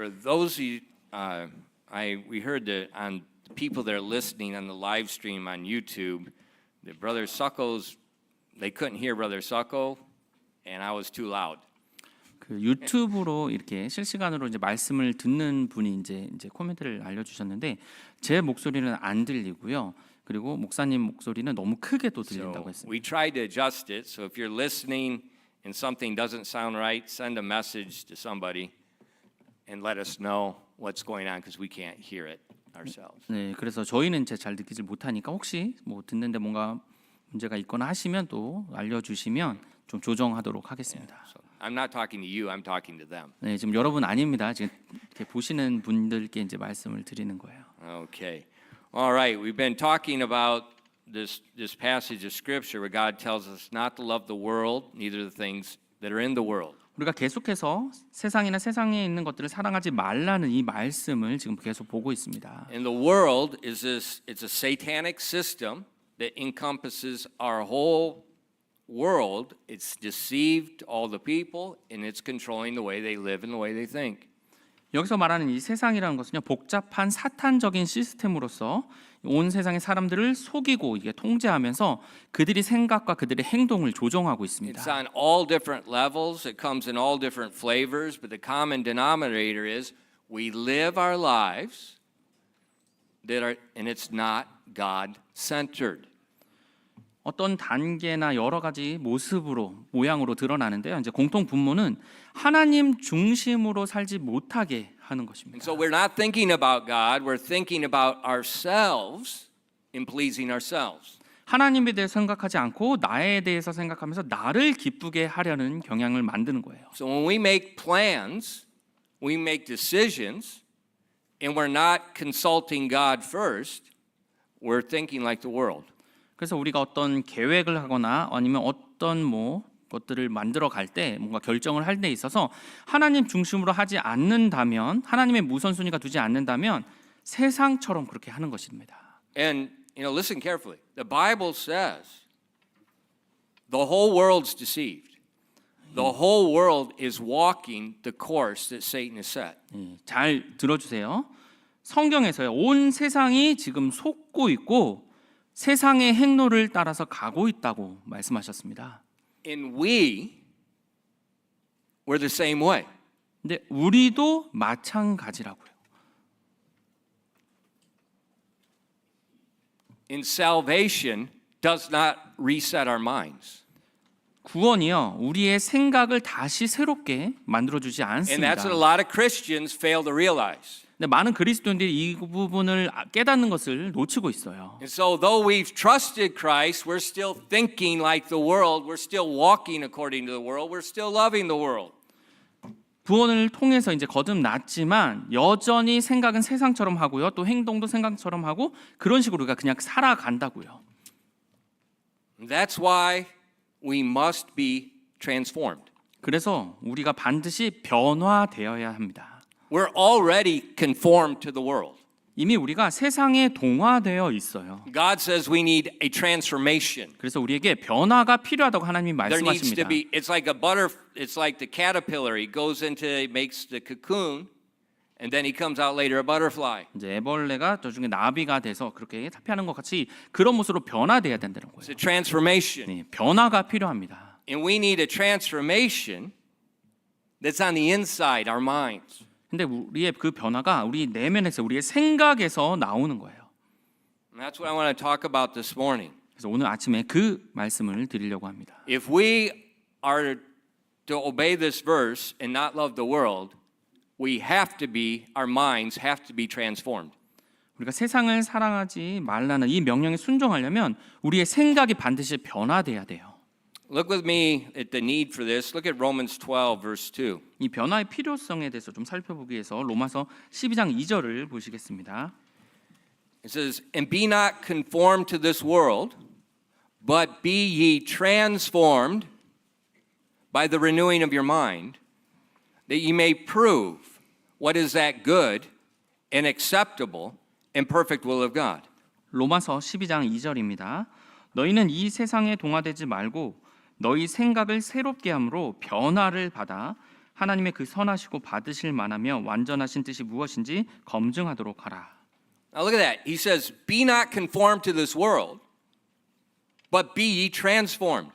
For those of you, we heard that on people that are listening on the live stream on YouTube, that Brother Succo's, they couldn't hear Brother Succo, and I was too loud. 그 유튜브로 이렇게 실시간으로 이제 말씀을 듣는 분이 이제 코멘트를 알려주셨는데 제 목소리는 안 들리고요. 그리고 목사님 목소리는 너무 크게 또 들린다고 So 했습니다. we tried to adjust it. So if you're listening and something doesn't sound right, send a message to somebody and let us know what's going on because we can't hear it ourselves. 네, 그래서 저희는 잘 느끼질 못하니까 혹시 뭐 듣는데 뭔가 문제가 있거나 하시면 또 알려주시면 좀 조정하도록 하겠습니다. So I'm not talking to you. I'm talking to them. 네, 지금 여러분 아닙니다. 지금 이렇게 보시는 분들께 이제 말씀을 드리는 거예요. Okay. All right. We've been talking about this passage of Scripture where God tells us not to love the world, neither the things that are in the world. 우리가 계속해서 세상이나 세상에 있는 것들을 사랑하지 말라는 이 말씀을 지금 계속 보고 있습니다. And the world is it's a satanic system that encompasses our whole world. It's deceived all the people and it's controlling the way they live and the way they think. 여기서 말하는 이 세상이라는 것은요, 복잡한 사탄적인 시스템으로서 온 세상의 사람들을 속이고 이게 통제하면서 그들이 생각과 그들의 행동을 조정하고 있습니다. It's on all different levels. It comes in all different flavors, but the common denominator is we live our lives that are, and it's not God-centered. 어떤 단계나 여러 가지 모습으로 모양으로 드러나는데요. 이제 공통 분모는 하나님 중심으로 살지 못하게 하는 것입니다. And so we're not thinking about God, we're thinking about ourselves in pleasing ourselves. 하나님에 대해 생각하지 않고 나에 대해서 생각하면서 나를 기쁘게 하려는 경향을 만드는 거예요. So when we make plans, we make decisions, and we're not consulting God first, we're thinking like the world. 그래서 우리가 어떤 계획을 하거나 아니면 어떤 것들을 만들어 갈 때 뭔가 결정을 할 때 있어서 하나님 중심으로 하지 않는다면, 하나님의 우선순위가 두지 않는다면 세상처럼 그렇게 하는 것입니다. And listen carefully. The Bible says the whole world's deceived. The whole world is walking the course that Satan has set. 잘 들어주세요. 성경에서요, 온 세상이 지금 속고 있고 세상의 행로를 따라서 가고 있다고 말씀하셨습니다. And we're the same way. 근데 우리도 마찬가지라고요. And salvation does not reset our minds. 구원이요, 우리의 생각을 다시 새롭게 만들어주지 And 않습니다. that's what a lot of Christians fail to realize. 근데 많은 그리스도인들이 이 부분을 깨닫는 것을 놓치고 있어요. And so though we've trusted Christ, we're still thinking like the world. We're still walking according to the world. We're still loving the world. 구원을 통해서 이제 거듭났지만 여전히 생각은 세상처럼 하고요, 또 행동도 생각처럼 하고 그런 식으로 우리가 그냥 살아간다고요. That's why we must be transformed. 그래서 우리가 반드시 변화되어야 합니다. We're already conformed to the world. 이미 우리가 세상에 동화되어 있어요. God says we need a transformation. 그래서 우리에게 변화가 필요하다고 하나님이 There needs to 말씀하십니다. be. It's like the caterpillar. He goes into, makes the cocoon, and then he comes out later a butterfly. 이제 애벌레가 나중에 나비가 돼서 그렇게 탈피하는 것 같이 그런 모습으로 변화돼야 된다는 It's 거예요. a transformation, 네, 변화가 필요합니다. and we need a transformation that's on the inside, our minds. 근데 우리의 그 변화가 우리 내면에서, 우리의 생각에서 나오는 거예요. And that's what I want to talk about this morning. 그래서 오늘 아침에 그 말씀을 드리려고 합니다. If we are to obey this verse and not love the world, we have to be, our minds have to be transformed. 우리가 세상을 사랑하지 말라는 이 명령에 순종하려면 우리의 생각이 반드시 변화돼야 돼요. Look with me at the need for this. Look at Romans 12, verse 2. 이 변화의 필요성에 대해서 좀 살펴보기 위해서 로마서 12장 2절을 보시겠습니다. It says, "And be not conformed to this world, but be ye transformed by the renewing of your mind, that ye may prove what is that good and acceptable and perfect will of God." 로마서 12장 2절입니다. 너희는 이 세상에 동화되지 말고 너희 생각을 새롭게 함으로 변화를 받아 하나님의 그 선하시고 받으실 만하며 완전하신 뜻이 무엇인지 검증하도록 하라. Now look at that. He says, be not conformed to this world, but be ye transformed.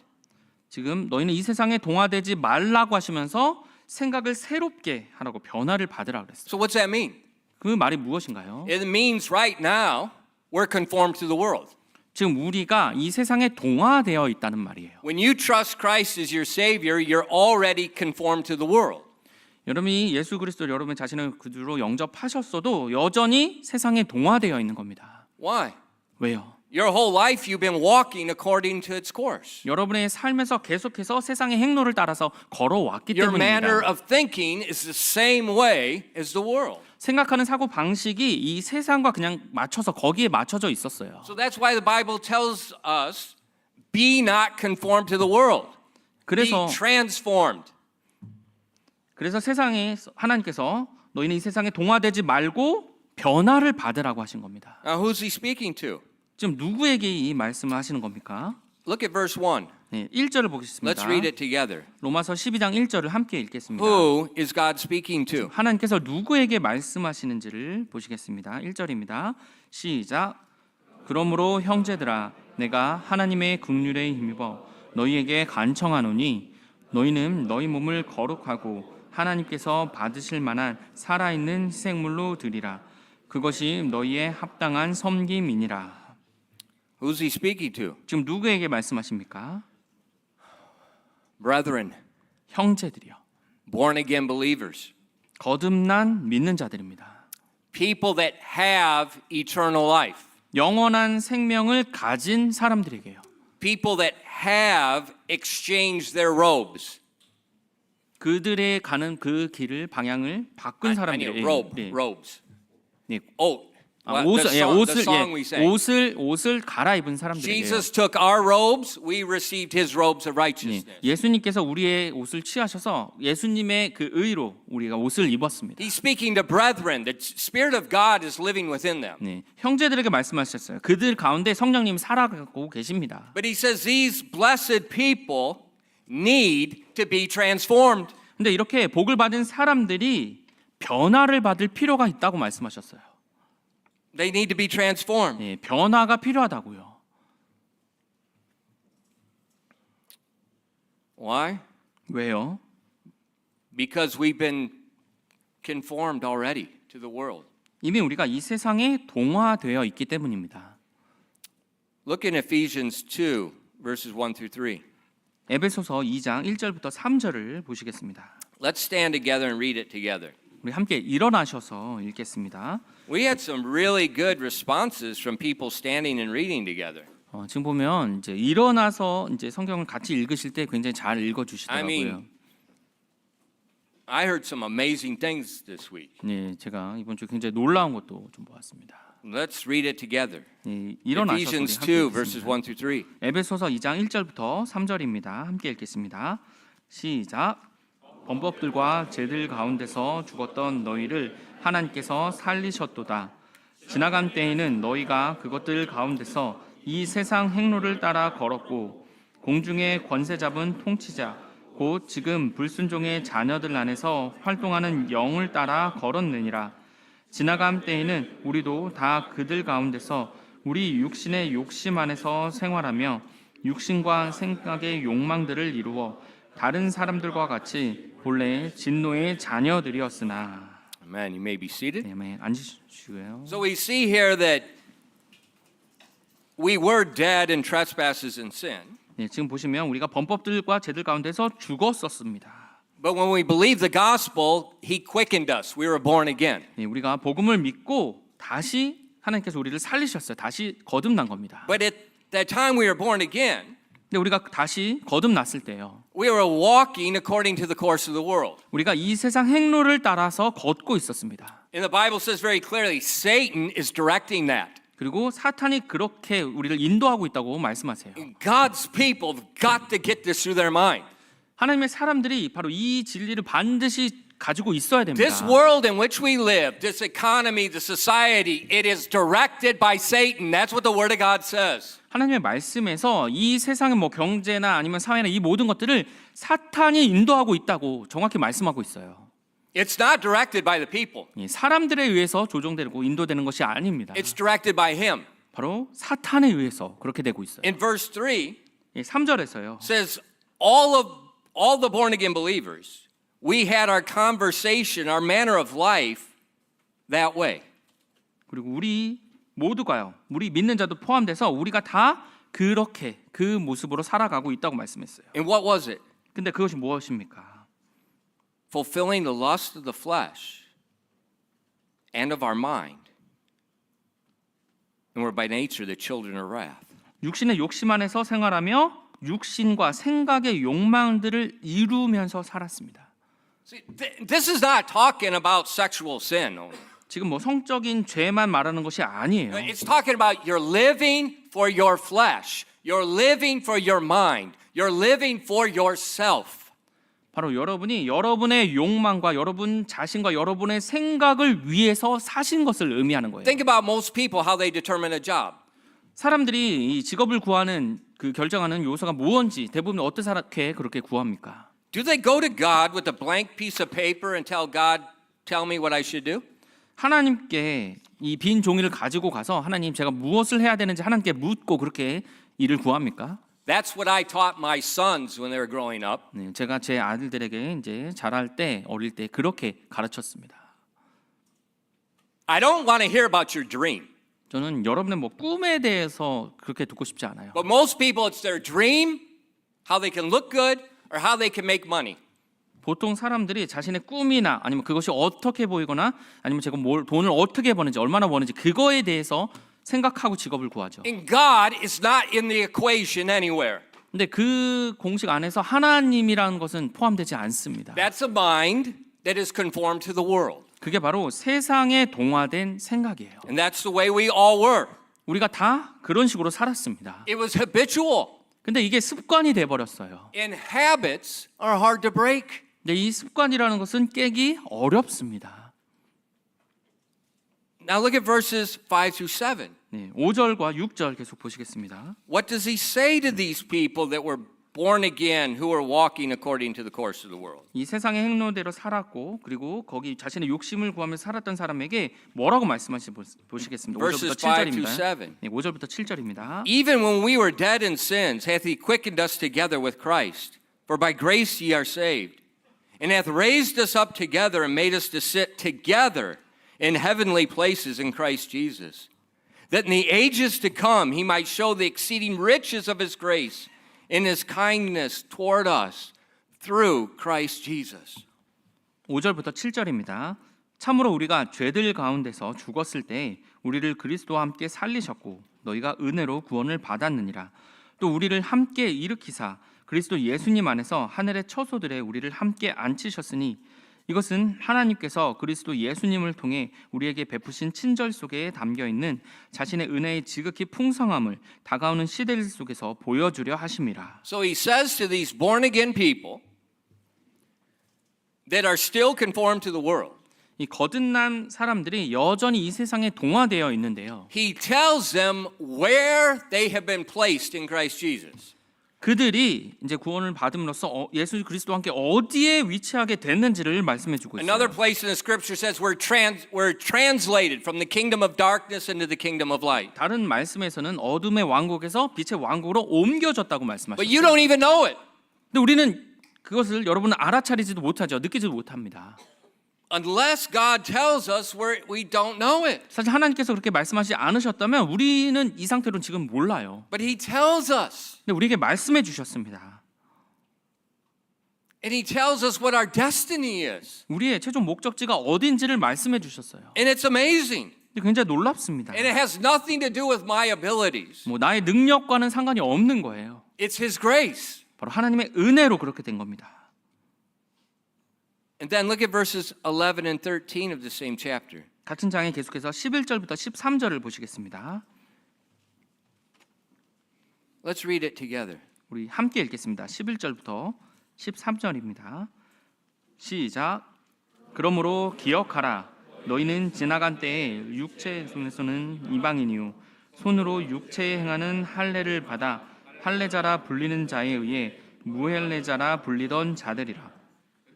지금 너희는 이 세상에 동화되지 말라고 하시면서 생각을 새롭게 하라고 변화를 받으라 그랬어요. So what's that mean? 그 말이 무엇인가요? It means right now we're conformed to the world. 지금 우리가 이 세상에 동화되어 있다는 말이에요. When you trust Christ as your Savior, you're already conformed to the world. 여러분이 예수 그리스도를 여러분 자신을 그대로 영접하셨어도 여전히 세상에 동화되어 있는 겁니다. Why? 왜요? Your whole life you've been walking according to its course. 여러분의 삶에서 계속해서 세상의 행로를 따라서 걸어왔기 Your manner 때문입니다. of thinking is the same way as the world. 생각하는 사고 방식이 이 세상과 그냥 맞춰서 거기에 맞춰져 있었어요. So that's why the Bible tells us, be not conformed to the world. Be 그래서 transformed. 세상에 하나님께서 너희는 이 세상에 동화되지 말고 변화를 받으라고 하신 겁니다. Now who's he speaking to? 지금 누구에게 이 말씀을 하시는 겁니까? Look at verse 1. 네, 1절을 보겠습니다. Let's read it together. 로마서 12장 1절을 함께 읽겠습니다. Who is God speaking to? 하나님께서 누구에게 말씀하시는지를 보시겠습니다. 1절입니다. 시작. 그러므로 형제들아 내가 하나님의 긍휼에 힘입어 너희에게 간청하노니 너희는 너희 몸을 거룩하고 하나님께서 받으실 만한 살아있는 희생물로 드리라. 그것이 너희의 합당한 섬김이니라. Who's he speaking to? 지금 누구에게 말씀하십니까? Brethren, 형제들이요. born again believers. 거듭난 믿는 자들입니다. People that have eternal life. 영원한 생명을 가진 사람들에게요. People that have exchanged their robes. 그들의 가는 그 길을 방향을 바꾼 사람들에게 robes. 네. Oh, 옷을 갈아입은 사람들이에요. Jesus took our robes, we received his robes of righteousness. 예수님께서 우리의 옷을 취하셔서 예수님의 그 의로 우리가 옷을 입었습니다. He's speaking to brethren. The Spirit of God is living within them. 네, 형제들에게 말씀하셨어요. 그들 가운데 성령님이 살아가고 계십니다. But he says these blessed people need to be transformed. 근데 이렇게 복을 받은 사람들이 변화를 받을 필요가 있다고 말씀하셨어요. They need to be transformed. 네, 변화가 필요하다고요. Why? 왜요? Because we've been conformed already to the world. 이미 우리가 이 세상에 동화되어 있기 때문입니다. Look in Ephesians 2, verses 1 through 3. 에베소서 2장 1절부터 3절을 보시겠습니다. Let's stand together and read it together. 우리 함께 일어나셔서 읽겠습니다. We had some really good responses from people standing and reading together. 지금 보면 이제 일어나서 이제 성경을 같이 읽으실 때 굉장히 잘 읽어 I 주시더라고요. mean, I heard some amazing things this week. 네, 제가 이번 주 굉장히 놀라운 것도 좀 보았습니다. Let's read it together. 네, 일어나셔서 우리 Ephesians 함께 2, verses 읽겠습니다. 1 through 3. 에베소서 2장 1절부터 3절입니다. 함께 읽겠습니다. 시작. 범법들과 죄들 가운데서 죽었던 너희를 하나님께서 살리셨도다. 지나간 때에는 너희가 그것들 가운데서 이 세상 행로를 따라 걸었고 공중의 권세 잡은 통치자 곧 지금 불순종의 자녀들 안에서 활동하는 영을 따라 걸었느니라. 지나간 때에는 우리도 다 그들 가운데서 우리 육신의 욕심 안에서 생활하며 육신과 생각의 욕망들을 이루어 다른 사람들과 같이 본래 진노의 자녀들이었으나. Amen. You may be seated. 네, 앉으시고요. So we see here that we were dead in trespasses and sin. 네, 지금 보시면 우리가 범법들과 죄들 가운데서 죽었었습니다. But when we believed the gospel, he quickened us. We were born again. 네, 우리가 복음을 믿고 다시 하나님께서 우리를 살리셨어요. 다시 거듭난 겁니다. But at that time we were born again, 근데 우리가 다시 거듭났을 때요. we were walking according to the course of the world. 우리가 이 세상 행로를 따라서 걷고 있었습니다. And the Bible says very clearly, Satan is directing that. 그리고 사탄이 그렇게 우리를 인도하고 있다고 말씀하세요. God's people have got to get this through their mind. 하나님의 사람들이 바로 이 진리를 반드시 가지고 있어야 됩니다. This world in which we live, this economy, the society, it is directed by Satan. That's what the Word of God says. 하나님의 말씀에서 이 세상의 뭐 경제나 아니면 사회나 이 모든 것들을 사탄이 인도하고 있다고 정확히 말씀하고 있어요. It's not directed by the people. 예, 사람들에 의해서 조종되고 인도되는 것이 아닙니다. It's directed by him. 바로 사탄에 의해서 그렇게 되고 있어요. In verse 3, 예, 3절에서요. says all the born again believers, we had our conversation, our manner of life that way. 그리고 우리 모두가요. 우리 믿는 자도 포함돼서 우리가 다 그렇게 그 모습으로 살아가고 있다고 말씀했어요. And what was it? 근데 그것이 무엇입니까? Fulfilling the lust of the flesh and of our mind. And we're by nature the children of wrath. 육신의 욕심 안에서 생활하며 육신과 생각의 욕망들을 이루면서 살았습니다. See, this is not talking about sexual sin only. 지금 뭐 성적인 죄만 말하는 것이 아니에요. It's talking about you're living for your flesh. You're living for your mind. You're living for yourself. 바로 여러분이 여러분의 욕망과 여러분 자신과 여러분의 생각을 위해서 사신 것을 의미하는 거예요. Think about most people, how they determine a job. 사람들이 이 직업을 구하는 그 결정하는 요소가 무엇인지 대부분 어떻게 그렇게 구합니까? Do they go to God with a blank piece of paper and tell God, tell me what I should do? 하나님께 이 빈 종이를 가지고 가서 하나님 제가 무엇을 해야 되는지 하나님께 묻고 그렇게 일을 구합니까? That's what I taught my sons when they were growing up. 네, 제가 제 아들들에게 이제 자랄 때 어릴 때 그렇게 가르쳤습니다. I don't want to hear about your dream. 저는 여러분의 뭐 꿈에 대해서 그렇게 듣고 싶지 않아요. But most people, it's their dream, how they can look good, or how they can make money. 보통 사람들이 자신의 꿈이나 아니면 그것이 어떻게 보이거나 아니면 제가 돈을 어떻게 버는지 얼마나 버는지 그거에 대해서 생각하고 직업을 구하죠. And God is not in the equation anywhere. 근데 그 공식 안에서 하나님이라는 것은 포함되지 않습니다. That's a mind that is conformed to the world. 그게 바로 세상에 동화된 생각이에요. And that's the way we all were. 우리가 다 그런 식으로 살았습니다. It was habitual. 근데 이게 습관이 돼 버렸어요. And habits are hard to break. 근데 이 습관이라는 것은 깨기 어렵습니다. Now look at verses 5 through 7. 네, 5절과 6절 계속 보시겠습니다. What does he say to these people that were born again who are walking according to the course of the world? 이 세상의 행로대로 살았고 그리고 거기 자신의 욕심을 구하며 살았던 사람에게 뭐라고 말씀하시는지 보시겠습니다. 5절부터 Verses 5 through 7절입니다. 7. 네, 5절부터 7절입니다. Even when we were dead in sins, hath he quickened us together with Christ. For by grace ye are saved. And hath raised us up together and made us to sit together in heavenly places in Christ Jesus. That in the ages to come he might show the exceeding riches of his grace in his kindness toward us through Christ Jesus. 5절부터 7절입니다. 참으로 우리가 죄들 가운데서 죽었을 때 우리를 그리스도와 함께 살리셨고 너희가 은혜로 구원을 받았느니라. 또 우리를 함께 일으키사 그리스도 예수님 안에서 하늘의 처소들에 우리를 함께 앉히셨으니 이것은 하나님께서 그리스도 예수님을 통해 우리에게 베푸신 친절 속에 담겨 있는 자신의 은혜의 지극히 풍성함을 다가오는 시대 속에서 보여주려 하심이라. So he says to these born again people that are still conformed to the world. 이 거듭난 사람들이 여전히 이 세상에 동화되어 있는데요. He tells them where they have been placed in Christ Jesus. 그들이 이제 구원을 받음으로써 예수 그리스도와 함께 어디에 위치하게 됐는지를 말씀해 주고 있어요. Another place in the scripture says we're translated from the kingdom of darkness into the kingdom of light. 다른 말씀에서는 어둠의 왕국에서 빛의 왕국으로 옮겨졌다고 But you 말씀하셨어요. don't even know it 근데 우리는 그것을 여러분은 알아차리지도 못하죠. 느끼지도 못합니다. unless God tells us we don't know it. 사실 하나님께서 그렇게 말씀하시지 않으셨다면 우리는 이 상태로는 지금 몰라요. But he tells us. 근데 우리에게 말씀해 주셨습니다. And he tells us what our destiny is. 우리의 최종 목적지가 어딘지를 말씀해 주셨어요. And it's amazing. 근데 굉장히 놀랍습니다. And it has nothing to do with my abilities. 뭐 나의 능력과는 상관이 없는 거예요. It's his grace. 바로 하나님의 은혜로 그렇게 된 겁니다. And then look at verses 11 and 13 of the same chapter. 같은 장에 계속해서 11절부터 13절을 보시겠습니다. Let's read it together. 우리 함께 읽겠습니다. 11절부터 13절입니다. 시작. 그러므로 기억하라. 너희는 지나간 때에 육체의 손에서는 이방인이요 손으로 육체에 행하는 할례를 받아 할례자라 불리는 자에 의해 무할례자라 불리던 자들이라.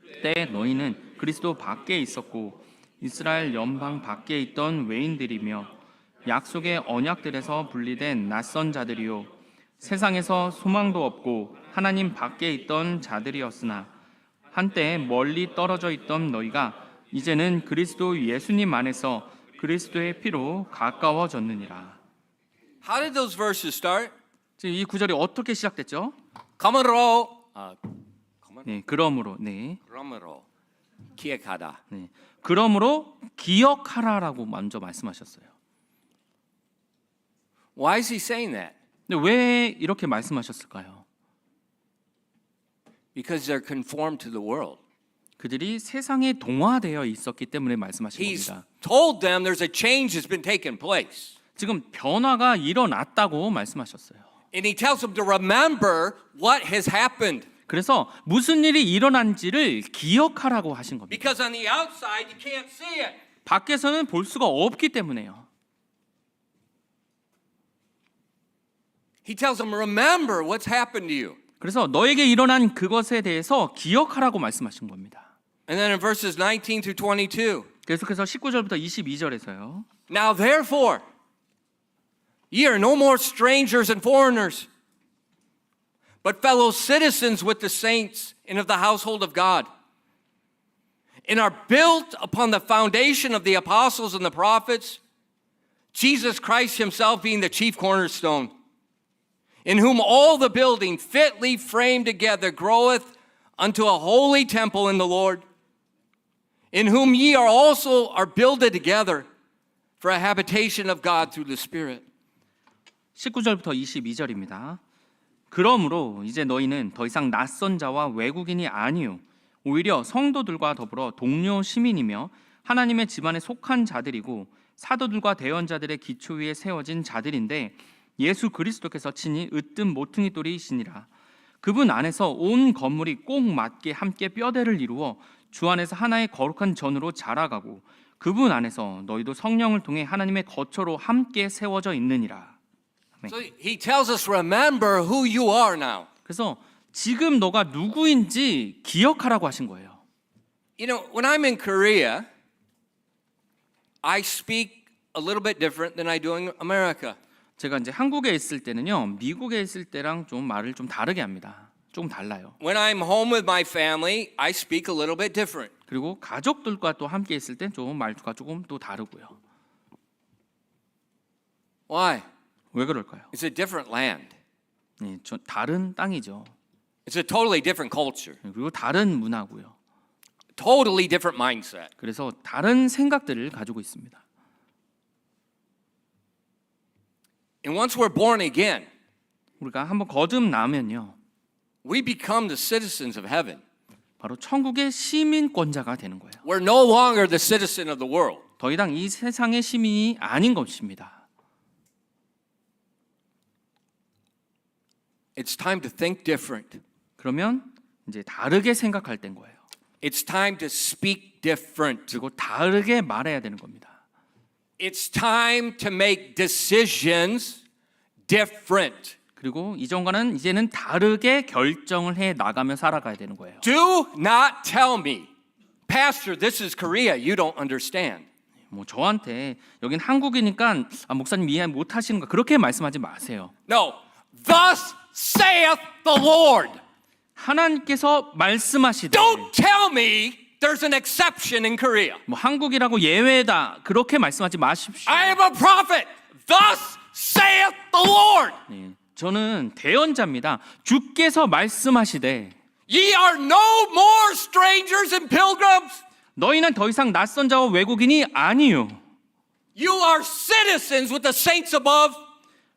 그때 너희는 그리스도 밖에 있었고 이스라엘 연방 밖에 있던 외인들이며 약속의 언약들에서 분리된 낯선 자들이요 세상에서 소망도 없고 하나님 밖에 있던 자들이었으나 한때 멀리 떨어져 있던 너희가 이제는 그리스도 예수님 안에서 그리스도의 피로 가까워졌느니라. How did those verses start? 지금 이 구절이 어떻게 시작됐죠? 그러므로, 네, 그러므로, 그러므로 기억하다. 네, 그러므로 기억하라라고 먼저 말씀하셨어요. Why is he saying that? 근데 왜 이렇게 말씀하셨을까요? Because they're conformed to the world. 그들이 세상에 동화되어 있었기 때문에 말씀하신 He's 겁니다. told them there's a change that's been taking place. 지금 변화가 일어났다고 말씀하셨어요. And he tells them to remember what has happened. 그래서 무슨 일이 일어난지를 기억하라고 하신 겁니다. Because on the outside, you can't see it. 밖에서는 볼 수가 없기 때문에요. He tells them, remember what's happened to you. 그래서 너에게 일어난 그것에 대해서 기억하라고 말씀하신 겁니다. And then in verses 19 through 22, 계속해서 19절부터 22절에서요. now therefore, ye are no more strangers and foreigners, but fellow citizens with the saints and of the household of God, and are built upon the foundation of the apostles and the prophets, Jesus Christ himself being the chief cornerstone, in whom all the building fitly framed together groweth unto a holy temple in the Lord, in whom ye are also builded together for a habitation of God through the Spirit. 19절부터 22절입니다. 그러므로 이제 너희는 더 이상 낯선 자와 외국인이 아니요 오히려 성도들과 더불어 동료 시민이며 하나님의 집안에 속한 자들이고 사도들과 대언자들의 기초 위에 세워진 자들인데 예수 그리스도께서 친히 으뜸 모퉁이 돌이시니라. 그분 안에서 온 건물이 꼭 맞게 함께 뼈대를 이루어 주 안에서 하나의 거룩한 전으로 자라가고 그분 안에서 너희도 성령을 통해 하나님의 거처로 함께 세워져 있느니라. So he tells us, remember who you are now. 그래서 지금 너가 누구인지 기억하라고 하신 거예요. You know, when I'm in Korea, I speak a little bit different than I do in America. 제가 이제 한국에 있을 때는요, 미국에 있을 때랑 좀 말을 좀 다르게 합니다. 조금 달라요. When I'm home with my family, I speak a little bit different. 그리고 가족들과 또 함께 있을 땐 좀 말투가 조금 또 다르고요. Why? 왜 그럴까요? It's a different land. 네, 다른 땅이죠. It's a totally different culture. 그리고 다른 문화고요. Totally different mindset. 그래서 다른 생각들을 가지고 있습니다. And once we're born again, 우리가 한번 거듭나면요, we become the citizens of heaven. 바로 천국의 시민권자가 되는 거예요. We're no longer the citizen of the world. 더 이상 이 세상의 시민이 아닌 것입니다. It's time to think different. 그러면 이제 다르게 생각할 때인 거예요. It's time to speak different. 그리고 다르게 말해야 되는 겁니다. It's time to make decisions different. 그리고 이전과는 이제는 다르게 결정을 해 나가며 살아가야 되는 거예요. Do not tell me, Pastor, this is Korea. You don't understand. 뭐 저한테 여긴 한국이니까 목사님 이해 못 하시는 거 그렇게 말씀하지 마세요. No, thus saith the Lord. 하나님께서 말씀하시되 Don't tell me there's an exception in Korea. 뭐 한국이라고 예외다 그렇게 말씀하지 마십시오. I am a prophet. Thus saith the Lord. 네, 저는 대언자입니다. 주께서 말씀하시되 Ye are no more strangers and pilgrims. 너희는 더 이상 낯선 자와 외국인이 아니요. You are citizens with the saints above.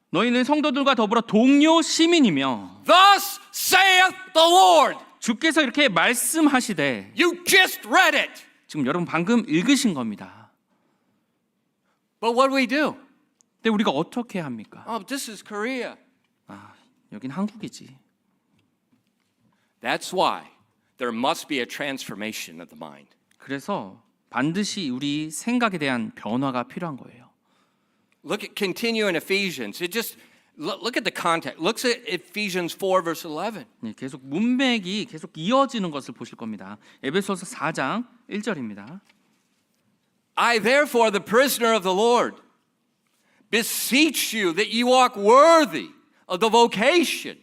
너희는 성도들과 더불어 동료 시민이며 Thus saith the Lord. 주께서 이렇게 말씀하시되 You just read it. 지금 여러분 방금 읽으신 겁니다. But what do we do? 근데 우리가 어떻게 합니까? Oh, this is Korea. 여긴 한국이지. That's why there must be a transformation of the mind. 그래서 반드시 우리 생각에 대한 변화가 필요한 거예요. Continue in Ephesians. Look at the context. Look at Ephesians 4 verse 11. 네, 계속 문맥이 계속 이어지는 것을 보실 겁니다. 에베소서 4장 1절입니다. I therefore, the prisoner of the Lord, beseech you that ye walk worthy of the vocation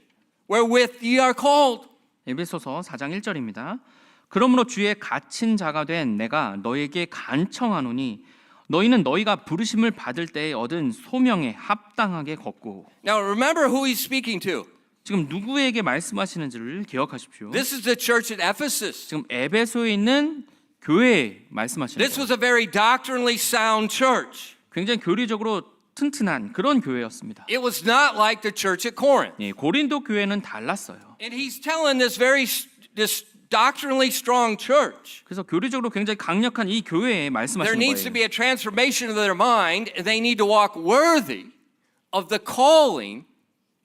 wherewith ye are called. 에베소서 4장 1절입니다. 그러므로 주의 갇힌 자가 된 내가 너에게 간청하노니 너희는 너희가 부르심을 받을 때에 얻은 소명에 합당하게 걷고. Now remember who he's speaking to. 지금 누구에게 말씀하시는지를 기억하십시오. This is the church at Ephesus. 지금 에베소에 있는 교회에 말씀하시는 This 거예요. was a very doctrinally sound church. 굉장히 교리적으로 튼튼한 그런 교회였습니다. It was not like the church at Corinth. 예, 고린도 교회는 달랐어요. And he's telling this doctrinally strong church. 그래서 교리적으로 굉장히 강력한 이 교회에 There 말씀하시는 needs to 거예요. be a transformation of their mind, and they need to walk worthy of the calling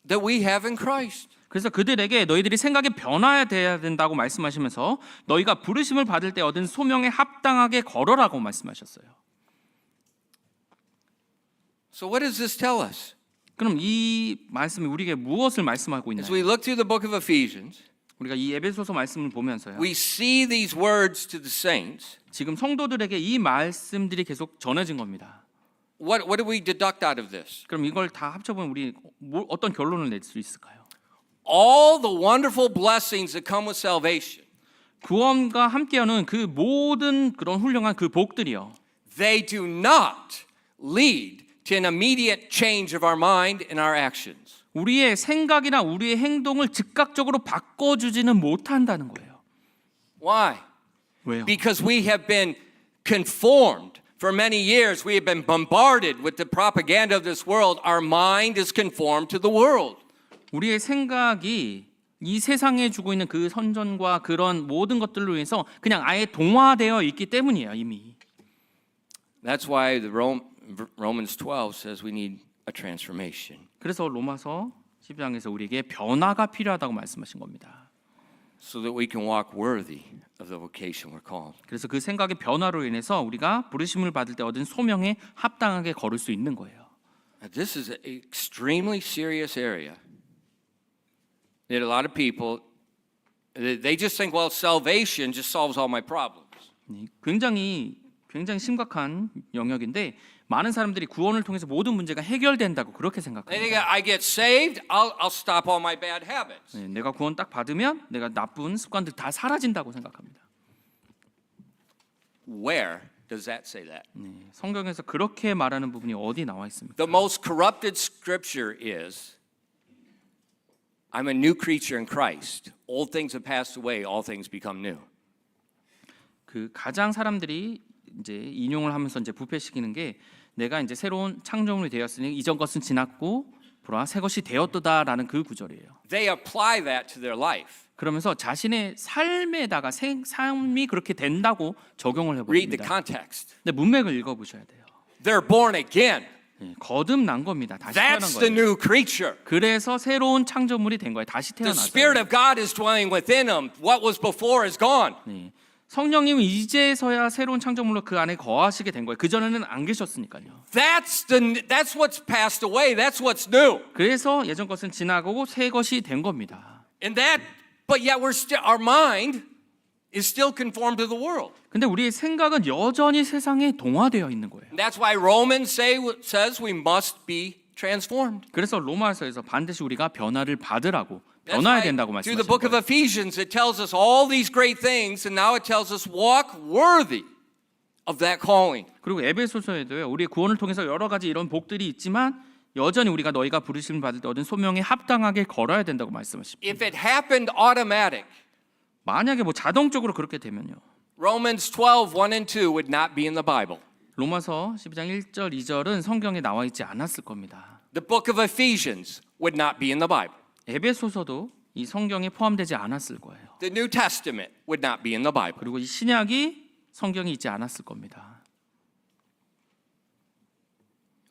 that we have in Christ. 그래서 그들에게 너희들이 생각에 변화돼야 된다고 말씀하시면서 너희가 부르심을 받을 때 얻은 소명에 합당하게 걸어라고 말씀하셨어요. So what does this tell us? 그럼 이 말씀이 우리에게 무엇을 말씀하고 As we 있나요? look through the book of Ephesians, 우리가 이 에베소서 말씀을 보면서요. we see these words to the saints. 지금 성도들에게 이 말씀들이 계속 전해진 겁니다. What do we deduct out of this? 그럼 이걸 다 합쳐보면 우리 어떤 결론을 낼 수 있을까요? All the wonderful blessings that come with salvation, 구원과 함께하는 그 모든 그런 훌륭한 그 복들이요. they do not lead to an immediate change of our mind and our actions. 우리의 생각이나 우리의 행동을 즉각적으로 바꿔주지는 못한다는 거예요. Why? 왜요? Because we have been conformed. For many years, we have been bombarded with the propaganda of this world. Our mind is conformed to the world. 우리의 생각이 이 세상에 주고 있는 그 선전과 그런 모든 것들로 인해서 그냥 아예 동화되어 있기 때문이에요, 이미. That's why Romans 12 says we need a transformation. 그래서 로마서 12장에서 우리에게 변화가 필요하다고 말씀하신 겁니다. So that we can walk worthy of the vocation we're called. 그래서 그 생각의 변화로 인해서 우리가 부르심을 받을 때 얻은 소명에 합당하게 걸을 수 있는 거예요. This is an extremely serious area. That a lot of people, they just think, well, salvation just solves all my problems. 굉장히 심각한 영역인데 많은 사람들이 구원을 통해서 모든 문제가 해결된다고 그렇게 They think 생각합니다. I get saved, I'll stop all my bad habits. 네, 내가 구원 딱 받으면 내가 나쁜 습관들 다 사라진다고 생각합니다. Where does that say that? 네, 성경에서 그렇게 말하는 부분이 어디 나와 있습니까? The most corrupted scripture is, I'm a new creature in Christ. Old things have passed away, all things become new. 그 가장 사람들이 이제 인용을 하면서 이제 부패시키는 게 내가 이제 새로운 창조물이 되었으니 이전 것은 지났고 보라 새 것이 되었도다라는 그 구절이에요. They apply that to their life. 그러면서 자신의 삶에다가 삶이 그렇게 된다고 적용을 Read the 해버립니다. context. 근데 문맥을 읽어보셔야 돼요. They're born again. 예, 거듭난 겁니다. 다시 태어난 That's the 거예요. new creature. 그래서 새로운 창조물이 된 거예요. 다시 The Spirit 태어났어요. of God is dwelling within them. What was before is gone. 네. 성령님은 이제서야 새로운 창조물로 그 안에 거하시게 된 거예요. 그 전에는 안 계셨으니까요. That's what's passed away. That's what's new. 그래서 예전 것은 지나가고 새 것이 된 겁니다. But yet our mind is still conformed to the world. 근데 우리의 생각은 여전히 세상에 동화되어 있는 거예요. And that's why Romans says we must be transformed. 그래서 로마서에서 반드시 우리가 변화를 받으라고 That's 변화해야 why 된다고 through the book of 말씀하셨어요. Ephesians, it tells us all these great things, and now it tells us walk worthy of that calling. 그리고 에베소서에도요. 우리의 구원을 통해서 여러 가지 이런 복들이 있지만 여전히 우리가 너희가 부르심을 받을 때 얻은 소명에 합당하게 걸어야 된다고 말씀하십니다. If it happened automatic, 만약에 뭐 자동적으로 그렇게 되면요. Romans 12, 1 and 2 would not be in the Bible. 로마서 12장 1절, 2절은 성경에 나와 있지 않았을 겁니다. The book of Ephesians would not be in the Bible. 에베소서도 이 성경에 포함되지 않았을 거예요. The New Testament would not be in the Bible. 그리고 이 신약이 성경에 있지 않았을 겁니다.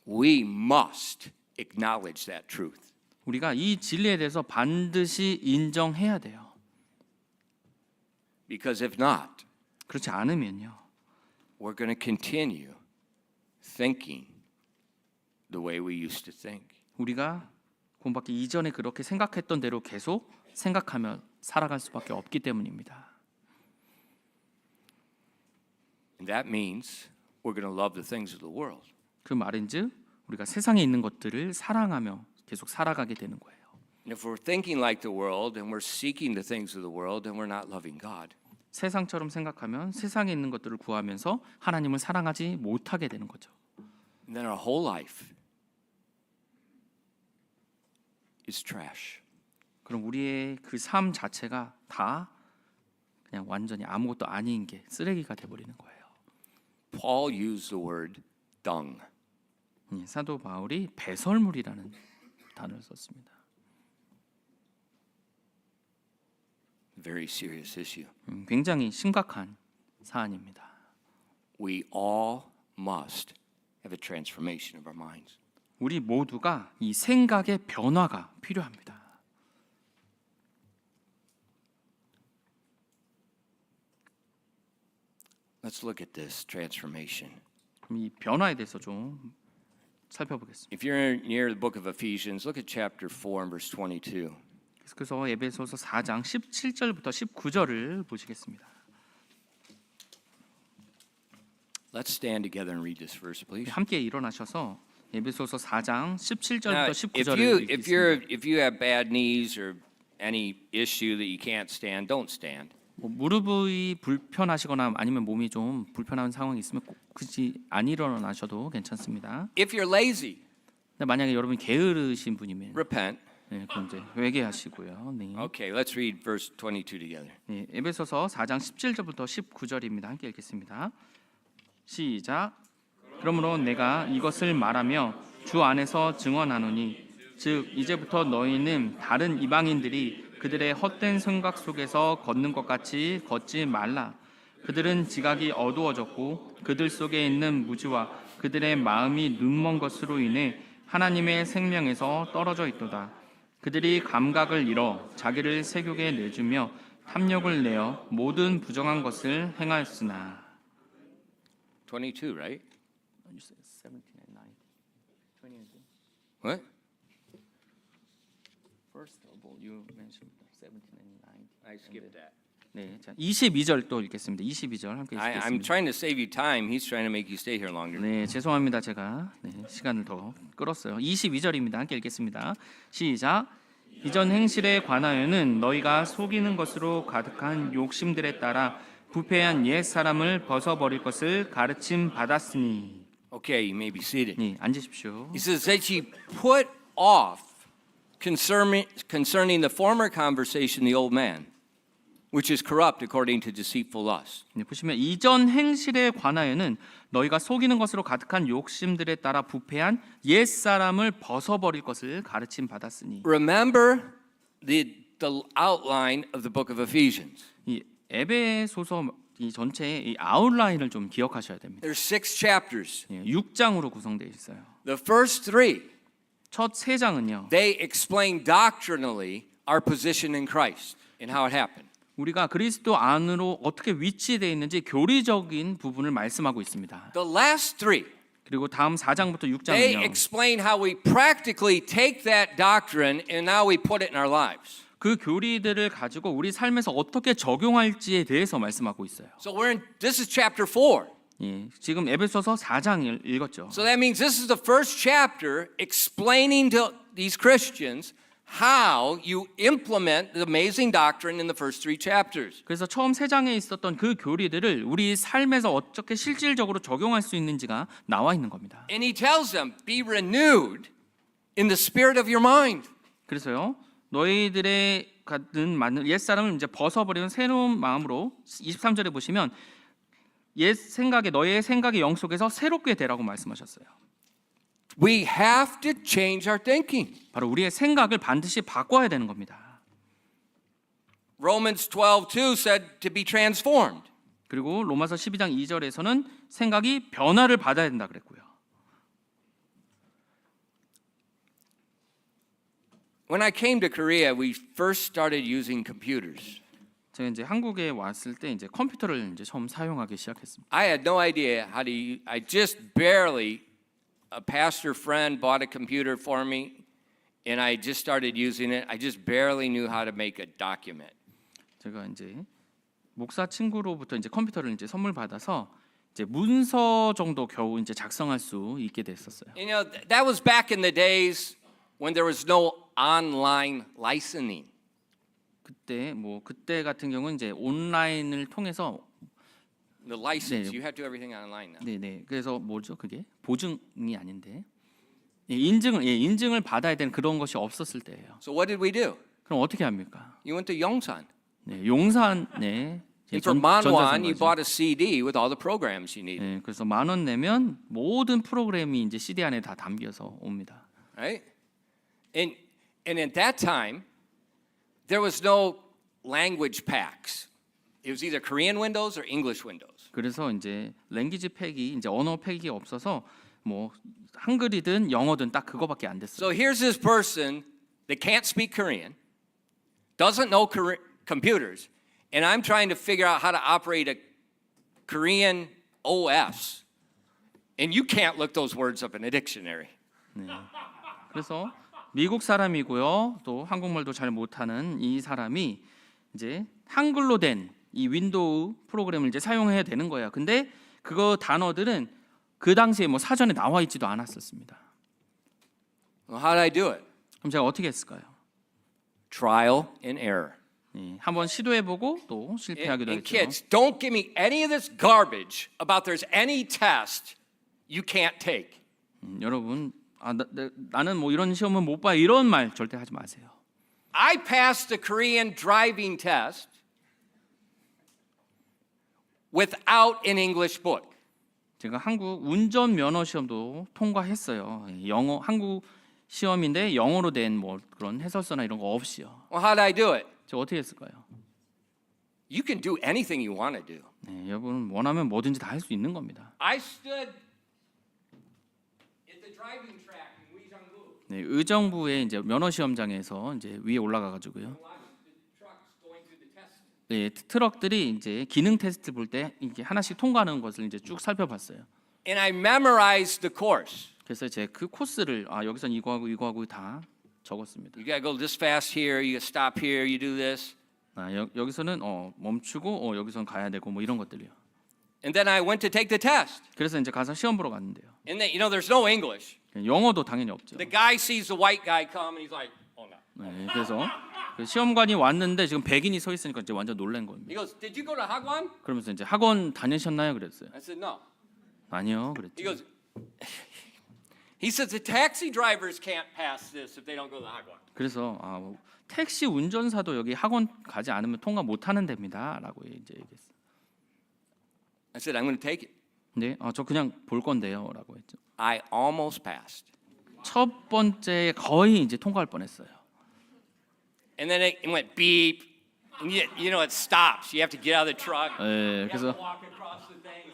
We must acknowledge that truth. 우리가 이 진리에 대해서 반드시 인정해야 돼요. Because if not, 그렇지 않으면요. we're going to continue thinking the way we used to think. 우리가 구원받기 이전에 그렇게 생각했던 대로 계속 생각하며 살아갈 수밖에 없기 때문입니다. And that means we're going to love the things of the world. 그 말인즉 우리가 세상에 있는 것들을 사랑하며 계속 살아가게 되는 거예요. And if we're thinking like the world and we're seeking the things of the world, then we're not loving God. 세상처럼 생각하면 세상에 있는 것들을 구하면서 하나님을 사랑하지 못하게 되는 거죠. And then our whole life is trash. 그럼 우리의 그 삶 자체가 다 그냥 완전히 아무것도 아닌 게 쓰레기가 돼버리는 거예요. Paul used the word dung. 사도 바울이 배설물이라는 단어를 썼습니다. Very serious issue. 굉장히 심각한 사안입니다. We all must have a transformation of our minds. 우리 모두가 이 생각의 변화가 필요합니다. Let's look at this transformation. 그럼 이 변화에 대해서 좀 살펴보겠습니다. If you're near the book of Ephesians, look at chapter 4 and verse 22. 그래서 에베소서 4장 17절부터 19절을 보시겠습니다. Let's stand together and read this verse, please. 함께 일어나셔서 에베소서 4장 Now, 17절부터 if 19절을 읽겠습니다. you have bad knees or any issue that you can't stand, don't stand. 무릎이 불편하시거나 아니면 몸이 좀 불편한 상황이 있으면 꼭 굳이 안 일어나셔도 괜찮습니다. If you're lazy, 근데 만약에 여러분이 게으르신 분이면 repent. 그럼 이제 회개하시고요. 네. Okay, let's read verse 22 together. 네, 에베소서 4장 17절부터 19절입니다. 함께 읽겠습니다. 시작. 그러므로 내가 이것을 말하며 주 안에서 증언하노니 즉 이제부터 너희는 다른 이방인들이 그들의 헛된 생각 속에서 걷는 것 같이 걷지 말라. 그들은 지각이 어두워졌고 그들 속에 있는 무지와 그들의 마음이 눈먼 것으로 인해 하나님의 생명에서 떨어져 있도다. 그들이 감각을 잃어 자기를 세욕에 내주며 탐욕을 내어 모든 부정한 것을 행하였으나. 22, right? 17 and 19. What? First of all, you mentioned 17 and 19. I skipped that. 네, 자 22절 또 읽겠습니다. 22절 함께 I'm 읽겠습니다. trying to save you time. He's trying to make you stay here longer. 네, 죄송합니다. 제가 시간을 더 끌었어요. 22절입니다. 함께 읽겠습니다. 시작. 이전 행실에 관하여는 너희가 속이는 것으로 가득한 욕심들에 따라 부패한 옛 사람을 벗어버릴 것을 가르침 받았으니. Okay, you may be seated. 네, 앉으십시오. He says that ye put off concerning the former conversation the old man, which is corrupt according to deceitful lust. 네, 보시면 이전 행실에 관하여는 너희가 속이는 것으로 가득한 욕심들에 따라 부패한 옛 사람을 벗어버릴 것을 가르침 받았으니. Remember the outline of the book of Ephesians. 이 에베소서 이 전체의 이 아웃라인을 좀 기억하셔야 됩니다. There's 6 chapters. 6장으로 구성되어 있어요. The first 3, 첫 3장은요. they explain doctrinally our position in Christ and how it happened. 우리가 그리스도 안으로 어떻게 위치되어 있는지 교리적인 부분을 말씀하고 있습니다. The last 3, 그리고 다음 4장부터 they 6장은요. explain how we practically take that doctrine and now we put it in our lives. 그 교리들을 가지고 우리 삶에서 어떻게 적용할지에 대해서 말씀하고 있어요. So this is chapter 4. 예, 지금 에베소서 4장을 읽었죠. So that means this is the first chapter explaining to these Christians how you implement the amazing doctrine in the first 3 chapters. 그래서 처음 3장에 있었던 그 교리들을 우리 삶에서 어떻게 실질적으로 적용할 수 있는지가 나와 있는 겁니다. And he tells them, be renewed in the spirit of your mind. 그래서요. 너희들의 갖는 많은 옛 사람을 이제 벗어버리는 새로운 마음으로 23절에 보시면 옛 생각에 너희의 생각의 영 속에서 새롭게 되라고 말씀하셨어요. We have to change our thinking. 바로 우리의 생각을 반드시 바꿔야 되는 겁니다. Romans 12:2 said to be transformed. 그리고 로마서 12장 2절에서는 생각이 변화를 받아야 된다 그랬고요. When I came to Korea, we first started using computers. 제가 이제 한국에 왔을 때 이제 컴퓨터를 이제 처음 사용하기 시작했습니다. I had no idea how to use. I just barely. A pastor friend bought a computer for me, and I just started using it. I just barely knew how to make a document. 제가 이제 목사 친구로부터 이제 컴퓨터를 이제 선물 받아서 이제 문서 정도 겨우 이제 작성할 수 있게 됐었어요. You know, that was back in the days when there was no online licensing. 그때 같은 경우는 이제 온라인을 통해서 The license, 네. you have to do everything online now. 네네. 그래서 뭐죠 그게 보증이 아닌데 인증을 받아야 되는 그런 것이 없었을 때예요. So what did we do? 그럼 어떻게 합니까? You went to Yongsan. 네, 용산에 And for Manwan, you 전자상가죠. bought a CD with all the programs you needed, 네, 그래서 10,000원 내면 모든 프로그램이 이제 CD 안에 다 담겨서 옵니다. right? And at that time, there was no language packs. It was either Korean Windows or English Windows. 그래서 이제 랭귀지 팩이 이제 언어 팩이 없어서 뭐 한글이든 영어든 딱 그거밖에 안 됐어요. So here's this person that can't speak Korean, doesn't know computers, and I'm trying to figure out how to operate a Korean OS, and you can't look those words up in a dictionary. 그래서 미국 사람이고요. 또 한국말도 잘 못하는 이 사람이 이제 한글로 된 이 윈도우 프로그램을 이제 사용해야 되는 거예요. 근데 그거 단어들은 그 당시에 뭐 사전에 나와 있지도 않았었습니다. Well, how did I do it? 그럼 제가 어떻게 했을까요? Trial and error. 네, 한번 시도해보고 또 And, 실패하기도 and 했죠. kids, don't give me any of this garbage about there's any test you can't take. 여러분, 나는 뭐 이런 시험은 못 봐 이런 말 절대 하지 마세요. I passed the Korean driving test without an English book. 제가 한국 운전 면허 시험도 통과했어요. 영어 한국 시험인데 영어로 된 뭐 그런 해설서나 이런 거 없이요. Well, how did I do it? 제가 어떻게 했을까요? You can do anything you want to do. 네, 여러분 원하면 뭐든지 다 할 수 있는 겁니다. I stood at the driving track in Uijeongbu. 네, 의정부의 이제 면허 시험장에서 이제 위에 올라가 가지고요. Watched the trucks going through the test. 네, 트럭들이 이제 기능 테스트 볼 때 이게 하나씩 통과하는 것을 이제 쭉 살펴봤어요. And I memorized the course. 그래서 제 그 코스를 여기선 이거하고 다 적었습니다. You got to go this fast here, you got to stop here, you do this. 여기서는 멈추고 여기선 가야 되고 뭐 이런 것들이요. And then I went to take the test. 그래서 이제 가서 시험 보러 갔는데요. And then, you know, there's no English. 영어도 당연히 없죠. The guy sees the white guy come and he's like, oh no. 네, 그래서 그 시험관이 왔는데 지금 백인이 서 있으니까 이제 완전 놀란 겁니다. He goes, did you go to Hagwon? 그러면서 이제 학원 다니셨나요? 그랬어요. I said, no. 아니요, He 그랬죠. goes, he says the taxi drivers can't pass this if they don't go to Hagwon. 그래서 택시 운전사도 여기 학원 가지 않으면 통과 못 하는 데입니다라고 이제 얘기했어요. I said, I'm going to take it. 근데 저 그냥 볼 건데요라고 했죠. I almost passed. 첫 번째 거의 이제 통과할 뻔했어요. And then it went beep. And you know, it stops. You have to get out of the truck. 네, You have 그래서 to walk across the thing.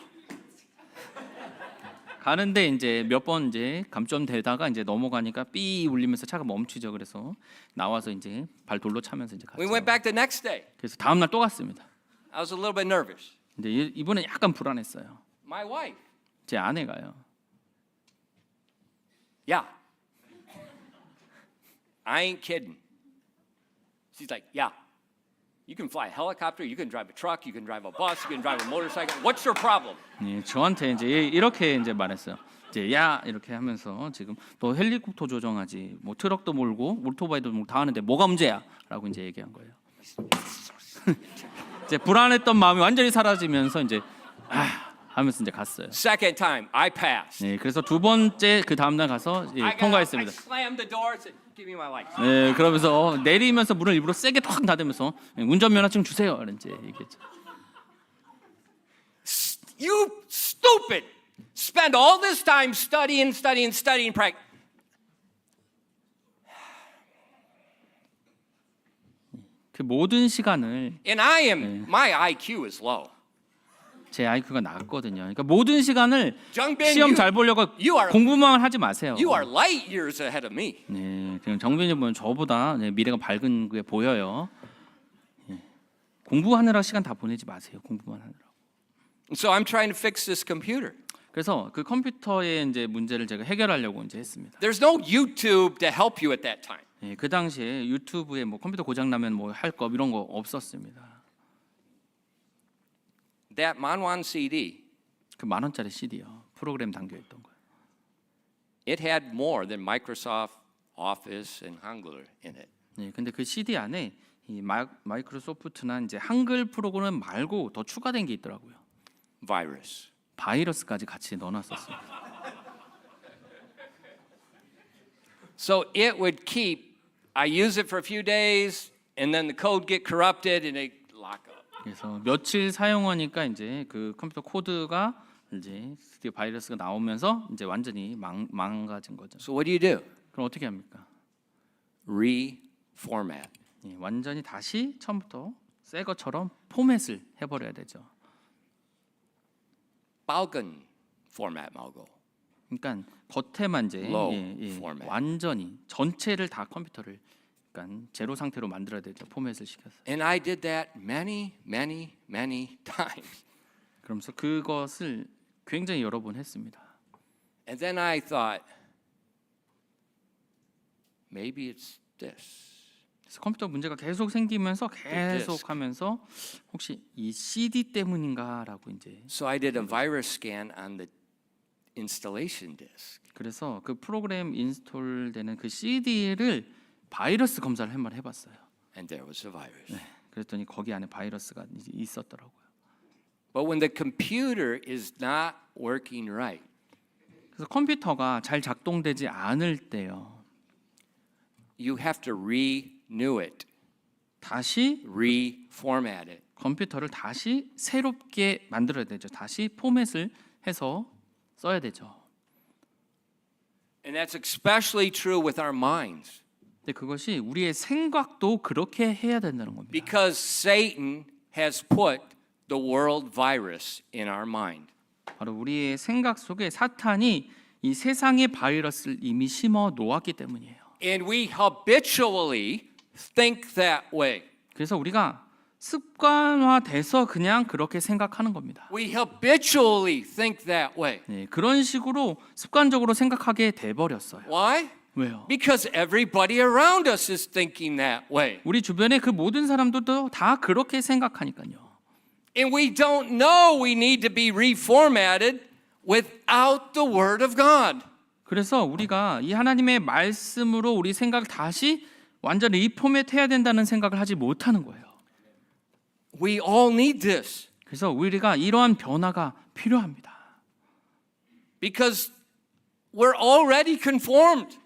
가는데 이제 몇 번 이제 감점되다가 이제 넘어가니까 삐 울리면서 차가 멈추죠. 그래서 나와서 이제 발 돌로 차면서 이제 We 갔죠. went back the next day. 그래서 다음 날 또 갔습니다. I was a little bit nervous. 근데 이번에 약간 불안했어요. My wife. 제 아내가요. Yeah. I ain't kidding. She's like, yeah. You can fly a helicopter, you can drive a truck, you can drive a bus, you can drive a motorcycle. What's your problem? 네, 저한테 이제 이렇게 이제 말했어요. 이제 야 이렇게 하면서 지금 너 헬리콥터 조정하지, 뭐 트럭도 몰고 오토바이도 몰고 다 하는데 뭐가 문제야?라고 이제 얘기한 거예요. 이제 불안했던 마음이 완전히 사라지면서 이제 하면서 이제 갔어요. Second time, I passed. 네, 그래서 두 번째 그 다음 날 가서 I 통과했습니다. slammed the door and said, give me my license. 네, 그러면서 내리면서 문을 일부러 세게 탁 닫으면서 운전면허증 주세요. 이제 얘기했죠. You stupid! Spend all this time studying, practice. 그 모든 시간을 And my IQ is low. 제 IQ가 낮거든요. 그러니까 모든 시간을 정빈, 시험 잘 보려고 you are- 공부만 하지 마세요. You are light years ahead of me. 네, 그냥 정빈이 보면 저보다 미래가 밝은 게 보여요. 공부하느라 시간 다 보내지 마세요. 공부만 하느라. And so I'm trying to fix this computer. 그래서 그 컴퓨터의 이제 문제를 제가 해결하려고 이제 했습니다. There's no YouTube to help you at that time. 예, 그 당시에 유튜브에 뭐 컴퓨터 고장 나면 뭐 할 거 이런 거 없었습니다. That Manwan CD, 그 10,000원짜리 CD요. 프로그램 담겨 있던 거예요. it had more than Microsoft Office and Hangul in it. 예, 근데 그 CD 안에 이 마이크로소프트나 이제 한글 프로그램 말고 더 추가된 게 있더라고요. Virus. 바이러스까지 같이 넣어놨었어요. So it would keep, I use it for a few days, and then the code get corrupted and it lock up. 그래서 며칠 사용하니까 이제 그 컴퓨터 코드가 이제 드디어 바이러스가 나오면서 이제 완전히 망가진 거죠. So what do you do? 그럼 어떻게 합니까? Reformat. 예, 완전히 다시 처음부터 새 것처럼 포맷을 해버려야 되죠. Balkan format 말고. 그러니까 겉에만 이제 Low format. 완전히 전체를 다 컴퓨터를 그러니까 제로 상태로 만들어야 되죠. 포맷을 시켜서. And I did that many times. 그러면서 그것을 굉장히 여러 번 했습니다. And then I thought, maybe it's this. 그래서 컴퓨터 문제가 계속 생기면서 계속 하면서 혹시 이 CD 때문인가라고 이제 So I did a virus scan on the installation disk. 그래서 그 프로그램 인스톨되는 그 CD를 바이러스 검사를 한번 해봤어요. And there was a virus. 네, 그랬더니 거기 안에 바이러스가 있었더라고요. But when the computer is not working right, 그래서 컴퓨터가 잘 작동되지 않을 때요. you have to renew it, 다시 reformat it. 컴퓨터를 다시 새롭게 만들어야 되죠. 다시 포맷을 해서 써야 되죠. And that's especially true with our minds. 근데 그것이 우리의 생각도 그렇게 해야 된다는 겁니다. Because Satan has put the world virus in our mind. 바로 우리의 생각 속에 사탄이 이 세상의 바이러스를 이미 심어 놓았기 때문이에요. And we habitually think that way. 그래서 우리가 습관화돼서 그냥 그렇게 생각하는 겁니다. We habitually think that way. 네, 그런 식으로 습관적으로 생각하게 돼 버렸어요. Why? 왜요? Because everybody around us is thinking that way. 우리 주변에 그 모든 사람들도 다 그렇게 생각하니까요. And we don't know we need to be reformatted without the Word of God. 그래서 우리가 이 하나님의 말씀으로 우리 생각을 다시 완전히 리포맷해야 된다는 생각을 하지 못하는 거예요. We all need this. 그래서 우리가 이러한 변화가 필요합니다. Because we're already conformed.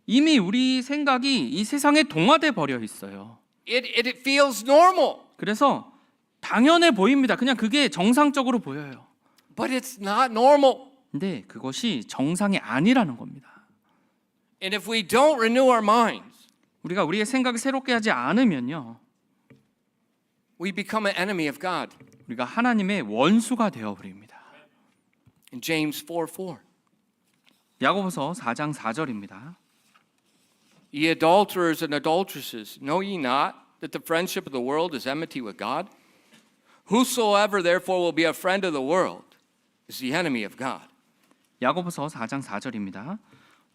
이미 우리 생각이 이 세상에 동화돼 버려 있어요. It feels normal. 그래서 당연해 보입니다. 그냥 그게 정상적으로 보여요. But it's not normal. 근데 그것이 정상이 아니라는 겁니다. And if we don't renew our minds, 우리가 우리의 생각을 새롭게 하지 않으면요. we become an enemy of God. 우리가 하나님의 원수가 되어 버립니다. In James 4:4. 야고보서 4장 4절입니다. Ye adulterers and adulteresses, know ye not that the friendship of the world is enmity with God? Whosoever therefore will be a friend of the world is the enemy of God. 야고보서 4장 4절입니다.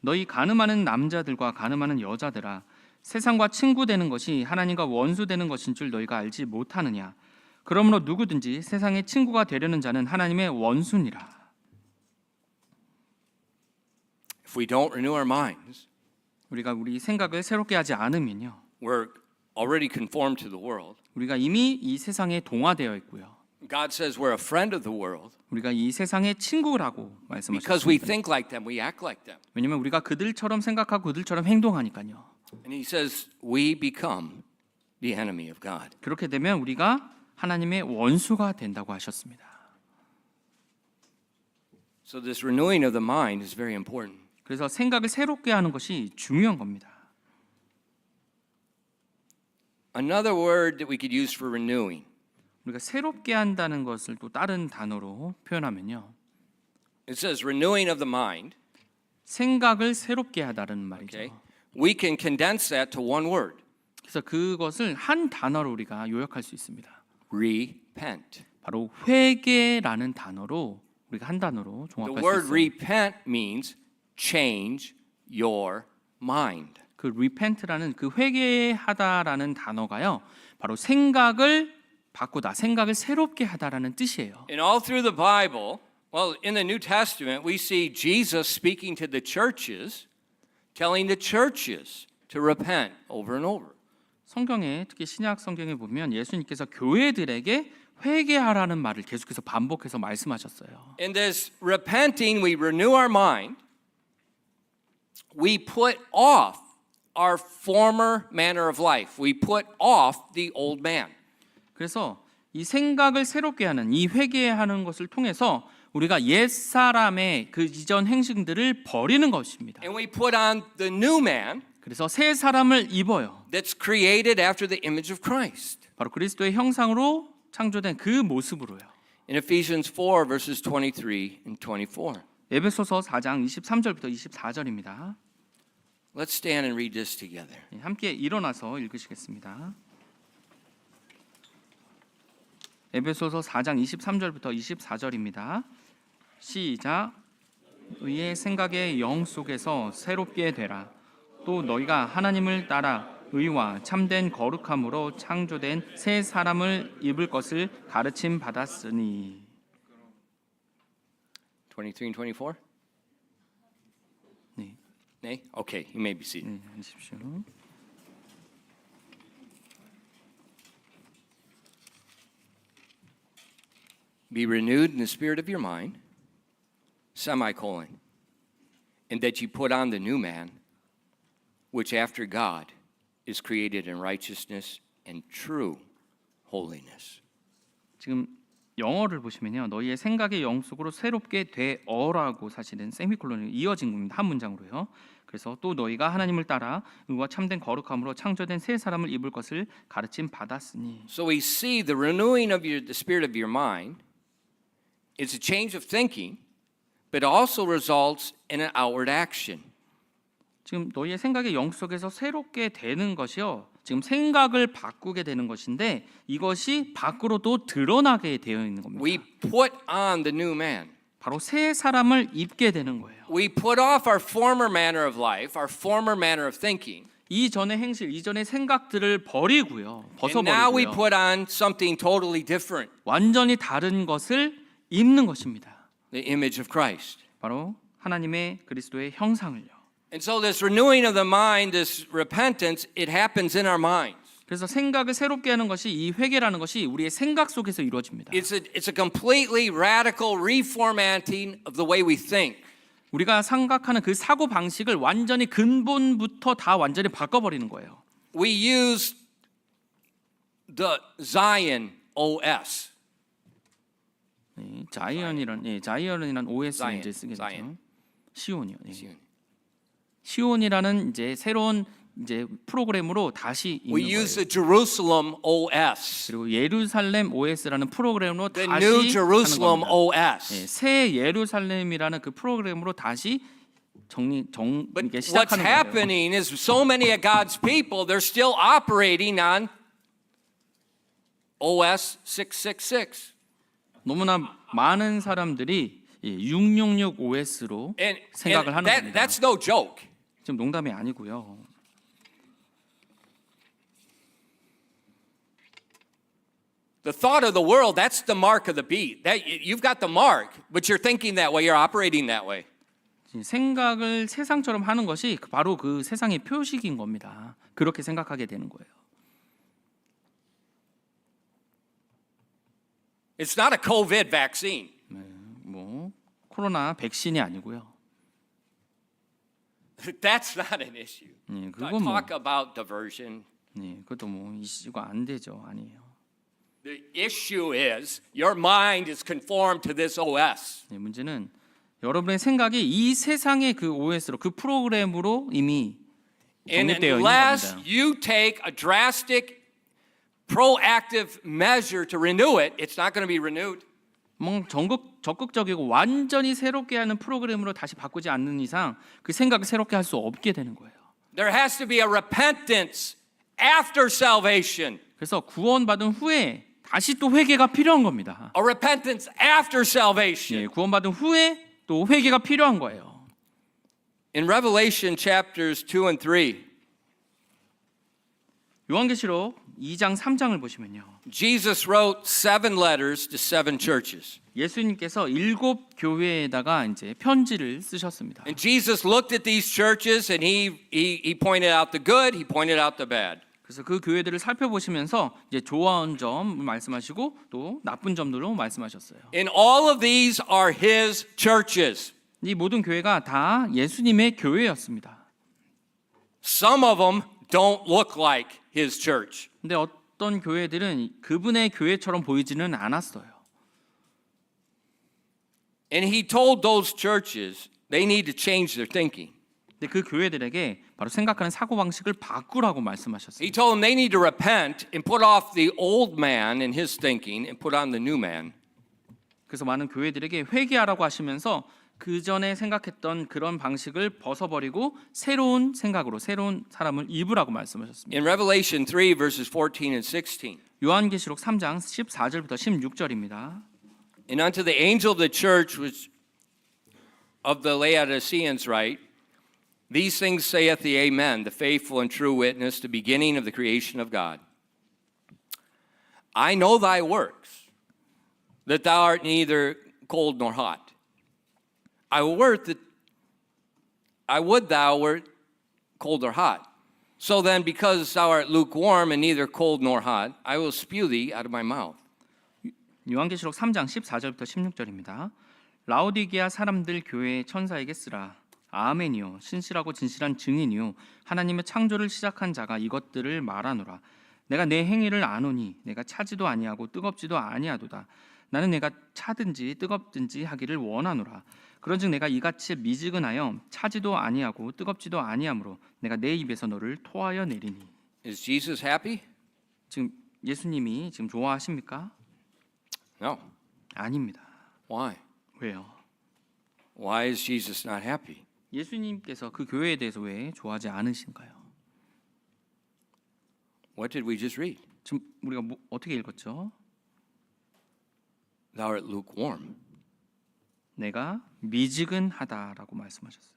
너희 간음하는 남자들과 간음하는 여자들아 세상과 친구 되는 것이 하나님과 원수 되는 것인 줄 너희가 알지 못하느냐? 그러므로 누구든지 세상의 친구가 되려는 자는 하나님의 원수니라. If we don't renew our minds, 우리가 우리 생각을 새롭게 하지 않으면요. we're already conformed to the world. 우리가 이미 이 세상에 동화되어 있고요. God says we're a friend of the world 우리가 이 세상의 친구라고 because we 말씀하셨습니다. think like them, we act like them. 왜냐하면 우리가 그들처럼 생각하고 그들처럼 행동하니까요. And he says we become the enemy of God. 그렇게 되면 우리가 하나님의 원수가 된다고 하셨습니다. So this renewing of the mind is very important. 그래서 생각을 새롭게 하는 것이 중요한 겁니다. Another word that we could use for renewing, 우리가 새롭게 한다는 것을 또 다른 단어로 표현하면요. it says renewing of the mind. 생각을 새롭게 하다는 말이죠. Okay, we can condense that to one word: 그래서 그것을 한 단어로 우리가 요약할 수 있습니다. repent. 바로 회개라는 단어로 우리가 한 단어로 The 종합할 word 수 있어요. repent means change your mind. 그 repent라는 그 회개하다라는 단어가요. 바로 생각을 바꾸다, 생각을 새롭게 하다라는 뜻이에요. And all through the Bible, well, in the New Testament, we see Jesus speaking to the churches, telling the churches to repent over and over. 성경에 특히 신약 성경에 보면 예수님께서 교회들에게 회개하라는 말을 계속해서 반복해서 말씀하셨어요. In this repenting, we renew our mind. We put off our former manner of life. We put off the old man. 그래서 이 생각을 새롭게 하는 이 회개하는 것을 통해서 우리가 옛 사람의 그 이전 행실들을 버리는 것입니다. And we put on the new man 그래서 새 사람을 입어요. that's created after the image of Christ. 바로 그리스도의 형상으로 창조된 그 모습으로요. In Ephesians 4 verses 23 and 24. 에베소서 4장 23절부터 24절입니다. Let's stand and read this together. 함께 일어나서 읽으시겠습니다. 에베소서 4장 23절부터 24절입니다. 시작. 의의 생각의 영 속에서 새롭게 되라. 또 너희가 하나님을 따라 의와 참된 거룩함으로 창조된 새 사람을 입을 것을 가르침 받았으니. 23 and 24? 네, Nay? Okay, you may be seated. 앉으십시오. Be renewed in the spirit of your mind, semicolon, and that you put on the new man, which after God is created in righteousness and true holiness. 지금 영어를 보시면요, 너희의 생각의 영 속으로 새롭게 되어라고 사실은 세미콜론이 이어진 겁니다. 한 문장으로요. 그래서 또 너희가 하나님을 따라 의와 참된 거룩함으로 창조된 새 사람을 입을 것을 가르침 받았으니. So we see the renewing of the spirit of your mind is a change of thinking, but also results in an outward action. 지금 너희의 생각의 영 속에서 새롭게 되는 것이요. 지금 생각을 바꾸게 되는 것인데 이것이 밖으로도 드러나게 되어 있는 겁니다. We put on the new man. 바로 새 사람을 입게 되는 거예요. We put off our former manner of life, our former manner of thinking. 이전의 행실, 이전의 생각들을 버리고요. And now we 벗어버리고요. put on something totally different, 완전히 다른 것을 입는 것입니다. the image of Christ. 바로 하나님의 그리스도의 형상을요. And so this renewing of the mind, this repentance, it happens in our minds. 그래서 생각을 새롭게 하는 것이 이 회개라는 것이 우리의 생각 속에서 이루어집니다. It's a completely radical reformatting of the way we think. 우리가 생각하는 그 사고 방식을 완전히 근본부터 다 완전히 바꿔버리는 거예요. We use the Zion OS. 자이언이란 OS를 Zion, 이제 쓰게 되죠. Zion. 시온이요. 시온이라는 이제 새로운 이제 프로그램으로 다시 We 있는 use 거예요. the Jerusalem OS, 그리고 예루살렘 OS라는 프로그램으로 the 다시 New 하는 Jerusalem 겁니다. OS. 새 예루살렘이라는 그 프로그램으로 다시 But 이게 what's 시작하는 거예요. happening is so many of God's people, they're still operating on OS 666. 너무나 많은 사람들이 666 OS로 And 생각을 하는 겁니다. that's no joke. 지금 농담이 아니고요. The thought of the world, that's the mark of the beast. That you've got the mark, but you're thinking that way, you're operating that way. 생각을 세상처럼 하는 것이 바로 그 세상의 표식인 겁니다. 그렇게 생각하게 되는 거예요. It's not a COVID vaccine. 뭐 코로나 백신이 아니고요. That's not an issue. 그건 뭐 Talk about diversion. 그것도 뭐 이슈가 안 되죠. 아니에요. The issue is your mind is conformed to this OS. 문제는 여러분의 생각이 이 세상의 그 OS로 그 프로그램으로 이미 And 정립되어 있는 unless 겁니다. you take a drastic proactive measure to renew it, it's not going to be renewed. 뭔 적극적이고 완전히 새롭게 하는 프로그램으로 다시 바꾸지 않는 이상 그 생각을 새롭게 할 수 없게 되는 거예요. There has to be a repentance after salvation. 그래서 구원받은 후에 다시 또 회개가 필요한 겁니다. a repentance after salvation. 예, 구원받은 후에 또 회개가 필요한 거예요. In Revelation chapters 2 and 3, 요한계시록 2장 3장을 보시면요. Jesus wrote 7 letters to 7 churches. 예수님께서 7 교회에다가 이제 편지를 쓰셨습니다. And Jesus looked at these churches and he pointed out the good, he pointed out the bad. 그래서 그 교회들을 살펴보시면서 이제 좋은 점 말씀하시고 또 나쁜 점들로 말씀하셨어요. And all of these are his churches. 이 모든 교회가 다 예수님의 교회였습니다. Some of them don't look like his church. 근데 어떤 교회들은 그분의 교회처럼 보이지는 않았어요. And he told those churches they need to change their thinking. 근데 그 교회들에게 바로 생각하는 사고 방식을 바꾸라고 말씀하셨어요. He told them they need to repent and put off the old man and his thinking and put on the new man. 그래서 많은 교회들에게 회개하라고 하시면서 그 전에 생각했던 그런 방식을 벗어버리고 새로운 생각으로 새로운 사람을 입으라고 말씀하셨습니다. In Revelation 3 verses 14 and 16. 요한계시록 3장 14절부터 16절입니다. And unto the angel of the church which of the Laodiceans write, these things saith the Amen, the faithful and true witness, the beginning of the creation of God. I know thy works, that thou art neither cold nor hot. I would thou wert cold or hot. So then, because thou art lukewarm and neither cold nor hot, I will spew thee out of my mouth. 요한계시록 3장 14절부터 16절입니다. 라오디게아 사람들 교회의 천사에게 쓰라. 아멘이요 신실하고 진실한 증인이요 하나님의 창조를 시작한 자가 이것들을 말하노라. 내가 내 행위를 아노니 내가 차지도 아니하고 뜨겁지도 아니하도다. 나는 내가 차든지 뜨겁든지 하기를 원하노라. 그런즉 내가 이같이 미지근하여 차지도 아니하고 뜨겁지도 아니하므로 내가 내 입에서 너를 토하여 내리니. Is Jesus happy? 지금 예수님이 지금 좋아하십니까? No. 아닙니다. Why? 왜요? Why is Jesus not happy? 예수님께서 그 교회에 대해서 왜 좋아하지 않으신가요? What did we just read? 지금 우리가 어떻게 읽었죠? Thou art lukewarm. 내가 미지근하다라고 말씀하셨어요.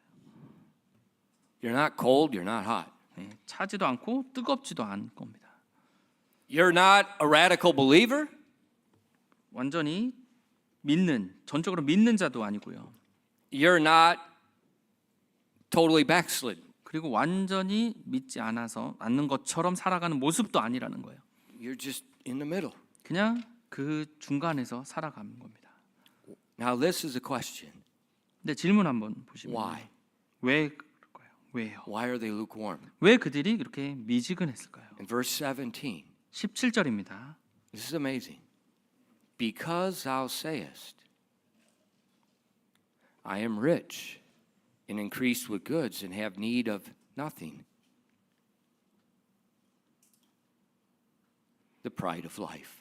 You're not cold, you're not hot. 네, 차지도 않고 뜨겁지도 않은 겁니다. You're not a radical believer. 완전히 전적으로 믿는 자도 아니고요. You're not totally backslid. 그리고 완전히 믿지 않는 것처럼 살아가는 모습도 아니라는 거예요. You're just in the middle. 그냥 그 중간에서 살아가는 겁니다. Now this is a question. 근데 질문 한번 보시면 Why? 왜 그럴까요? 왜요? Why are they lukewarm? 왜 그들이 그렇게 미지근했을까요? In verse 17, 17절입니다. this is amazing. Because thou sayest, I am rich and increased with goods and have need of nothing. The pride of life.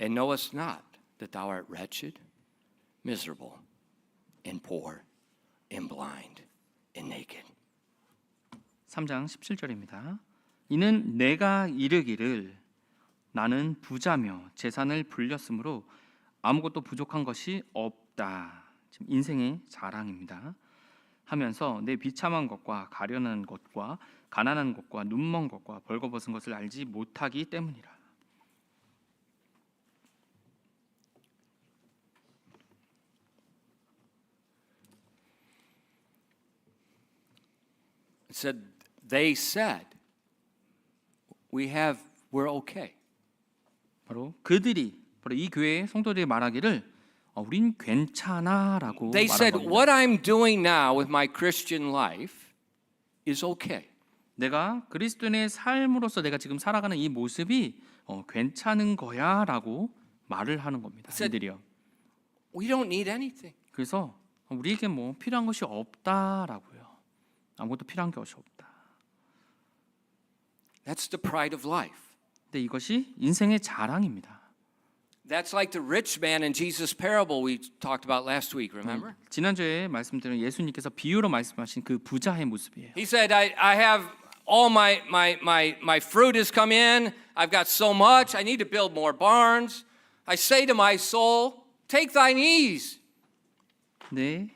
And knowest not that thou art wretched, miserable, and poor, and blind, and naked. 3장 17절입니다. 이는 내가 이르기를 나는 부자며 재산을 불렸으므로 아무것도 부족한 것이 없다. 지금 인생의 자랑입니다. 하면서 내 비참한 것과 가련한 것과 가난한 것과 눈먼 것과 벌거벗은 것을 알지 못하기 때문이라. It said, they said, we're okay. 바로 이 교회의 성도들이 말하기를 우린 괜찮아라고 They said, 말한 겁니다. what I'm doing now with my Christian life is okay. 내가 그리스도인의 삶으로서 내가 지금 살아가는 이 모습이 괜찮은 거야라고 말을 하는 겁니다. 이들이요. We don't need anything. 그래서 우리에게 뭐 필요한 것이 없다라고요. 아무것도 필요한 것이 없다. That's the pride of life. 근데 이것이 인생의 자랑입니다. That's like the rich man in Jesus' parable we talked about last week, remember? 지난주에 말씀드린 예수님께서 비유로 말씀하신 그 부자의 모습이에요. He said, I have all my fruit has come in. I've got so much. I need to build more barns. I say to my soul, take thine ease. 네.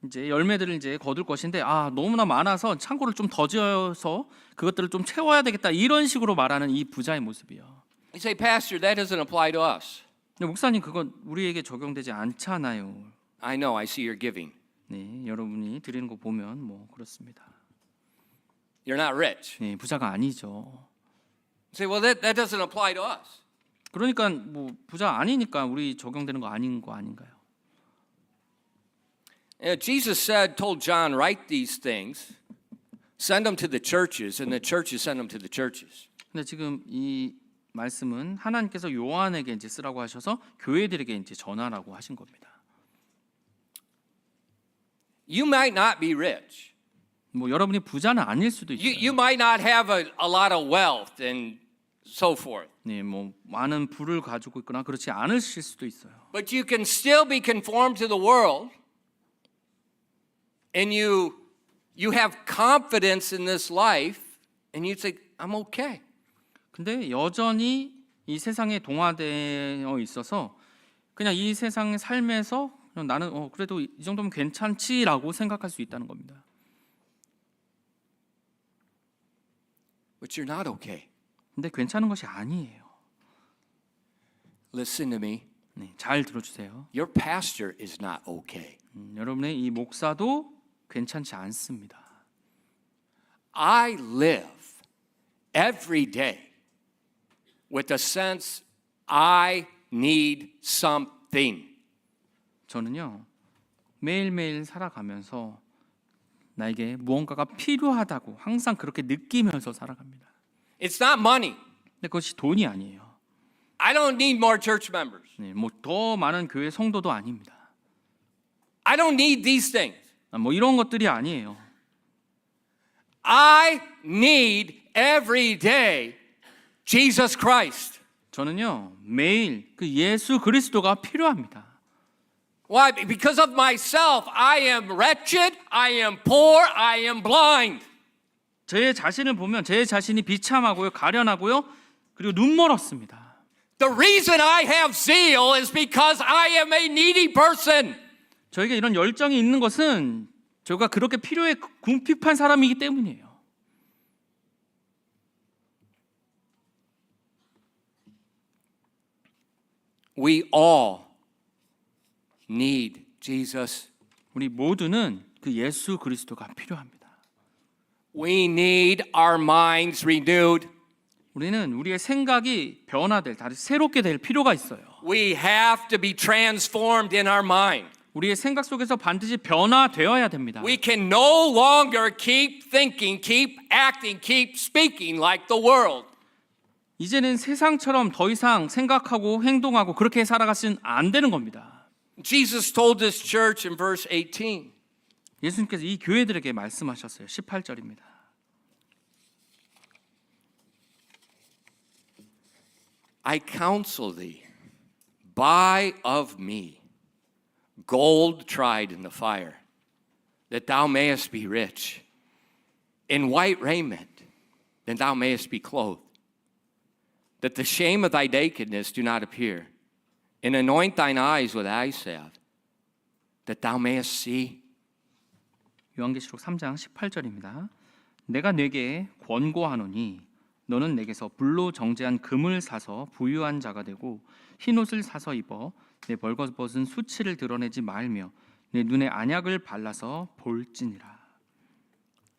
이제 열매들을 이제 거둘 것인데 너무나 많아서 창고를 좀 더 지어서 그것들을 좀 채워야 되겠다. 이런 식으로 말하는 이 부자의 모습이요. You say, Pastor, that doesn't apply to us. 근데 목사님 그건 우리에게 적용되지 않잖아요. I know. I see you're giving. 네, 여러분이 드리는 거 보면 뭐 그렇습니다. You're not rich. 네, 부자가 아니죠. You say, well, that doesn't apply to us. 그러니까 뭐 부자 아니니까 우리 적용되는 거 아닌 거 아닌가요? Jesus told John, write these things, send them to the churches, and the churches send them to the churches. 근데 지금 이 말씀은 하나님께서 요한에게 이제 쓰라고 하셔서 교회들에게 이제 전하라고 하신 겁니다. You might not be rich. 뭐 여러분이 부자는 아닐 수도 있어요. You might not have a lot of wealth and so forth. 네, 뭐 많은 부를 가지고 있거나 그렇지 않으실 수도 있어요. But you can still be conformed to the world, and you have confidence in this life, and you say, I'm okay. 근데 여전히 이 세상에 동화되어 있어서 그냥 이 세상의 삶에서 그냥 나는 그래도 이 정도면 괜찮지라고 생각할 수 있다는 겁니다. But you're not okay. 근데 괜찮은 것이 아니에요. Listen to me. 네, 잘 들어주세요. Your pastor is not okay. 여러분의 이 목사도 괜찮지 않습니다. I live every day with the sense I need something. 저는요 매일매일 살아가면서 나에게 무언가가 필요하다고 항상 그렇게 느끼면서 살아갑니다. It's not money. 근데 그것이 돈이 아니에요. I don't need more church members. 네, 뭐 더 많은 교회 성도도 아닙니다. I don't need these things. 뭐 이런 것들이 아니에요. I need every day Jesus Christ. 저는요 매일 그 예수 그리스도가 필요합니다. Why? Because of myself, I am wretched, I am poor, I am blind. 제 자신을 보면 제 자신이 비참하고요, 가련하고요, 그리고 눈멀었습니다. The reason I have zeal is because I am a needy person. 저에게 이런 열정이 있는 것은 제가 그렇게 필요에 궁핍한 사람이기 때문이에요. We all need Jesus. 우리 모두는 그 예수 그리스도가 필요합니다. We need our minds renewed. 우리는 우리의 생각이 변화될, 다시 새롭게 될 필요가 있어요. We have to be transformed in our mind. 우리의 생각 속에서 반드시 변화되어야 됩니다. We can no longer keep thinking, keep acting, keep speaking like the world. 이제는 세상처럼 더 이상 생각하고 행동하고 그렇게 살아가시면 안 되는 겁니다. Jesus told this church in verse 18. 예수님께서 이 교회들에게 말씀하셨어요. 18절입니다. I counsel thee, buy of me gold tried in the fire, that thou mayest be rich, in white raiment, that thou mayest be clothed, that the shame of thy nakedness do not appear, and anoint thine eyes with eye salve, that thou mayest see. 요한계시록 3장 18절입니다. 내가 네게 권고하노니 너는 내게서 불로 정제한 금을 사서 부유한 자가 되고 흰옷을 사서 입어 내 벌거벗은 수치를 드러내지 말며 내 눈에 안약을 발라서 볼지니라.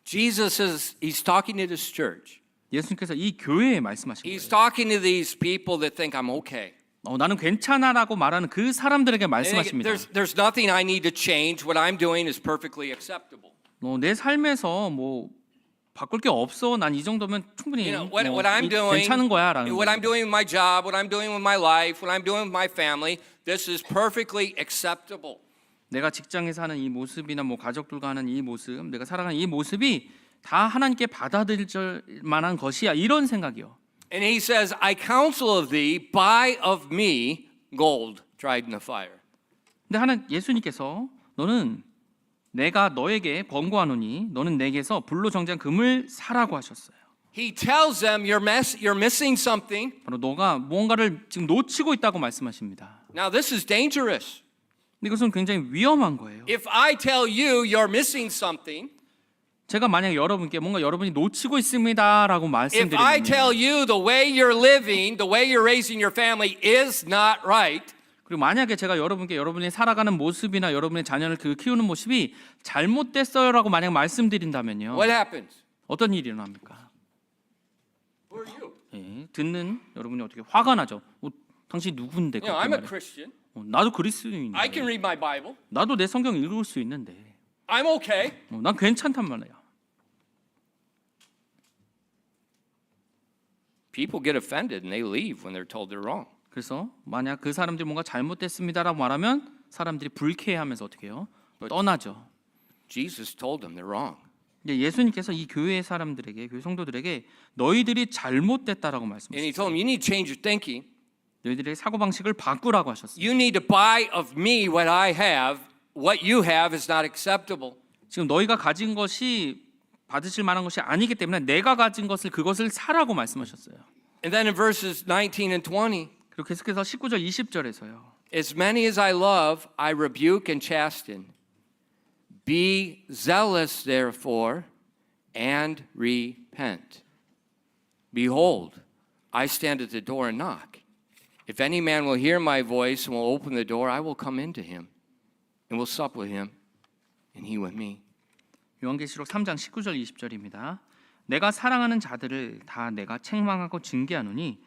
Jesus he's talking to this church. 예수님께서 이 교회에 말씀하신 거예요. He's talking to these people that think I'm okay. 나는 괜찮아라고 말하는 그 사람들에게 And 말씀하십니다. there's nothing I need to change. What I'm doing is perfectly acceptable. 내 삶에서 뭐 바꿀 게 없어. 난 이 정도면 충분히 You know, what I'm doing, 괜찮은 거야라는 what I'm 거예요. doing with my job, what I'm doing with my life, what I'm doing with my family, this is perfectly acceptable. 내가 직장에서 하는 이 모습이나 뭐 가족들과 하는 이 모습, 내가 살아가는 이 모습이 다 하나님께 받아들일 만한 것이야. 이런 생각이요. And he says, I counsel of thee, buy of me gold tried in the fire. 근데 예수님께서 너는 내가 너에게 권고하노니 너는 내게서 불로 정죄한 금을 사라고 하셨어요. He tells them you're missing something. 바로 너가 무언가를 지금 놓치고 있다고 말씀하십니다. Now this is dangerous. 근데 이것은 굉장히 위험한 거예요. If I tell you you're missing something, 제가 만약 여러분께 뭔가 여러분이 놓치고 있습니다라고 if I tell 말씀드리면 you the way you're living, the way you're raising your family is not right, 그리고 만약에 제가 여러분께 여러분이 살아가는 모습이나 여러분의 자녀를 키우는 모습이 잘못됐어요라고 만약 말씀드린다면요. what happens? 어떤 일이 일어납니까? Who are you? 예, 듣는 여러분이 어떻게 화가 나죠. 당신 누군데? You know, 그렇게 I'm a 말해. Christian. 나도 그리스도인인데. I can read my Bible. 나도 내 성경 읽을 수 있는데. I'm okay. 난 괜찮단 말이야. People get offended and they leave when they're told they're wrong. 그래서 만약 그 사람들이 뭔가 잘못됐습니다라고 말하면 사람들이 불쾌해하면서 어떻게 해요? 떠나죠. Jesus told them they're wrong. 예수님께서 이 교회 사람들에게, 교회 성도들에게 너희들이 잘못됐다라고 And 말씀하셨어요. he told them, you need to change your thinking. 너희들의 사고 방식을 바꾸라고 하셨어요. You need to buy of me what I have. What you have is not acceptable. 지금 너희가 가진 것이 받으실 만한 것이 아니기 때문에 내가 가진 것을 그것을 사라고 말씀하셨어요. And then in verses 19 and 20, 그리고 계속해서 19절 20절에서요. as many as I love, I rebuke and chasten. Be zealous, therefore, and repent. Behold, I stand at the door and knock. If any man will hear my voice and will open the door, I will come into him and will sup with him and he with me. 요한계시록 3장 19절 20절입니다. 내가 사랑하는 자들을 다 내가 책망하고 징계하노니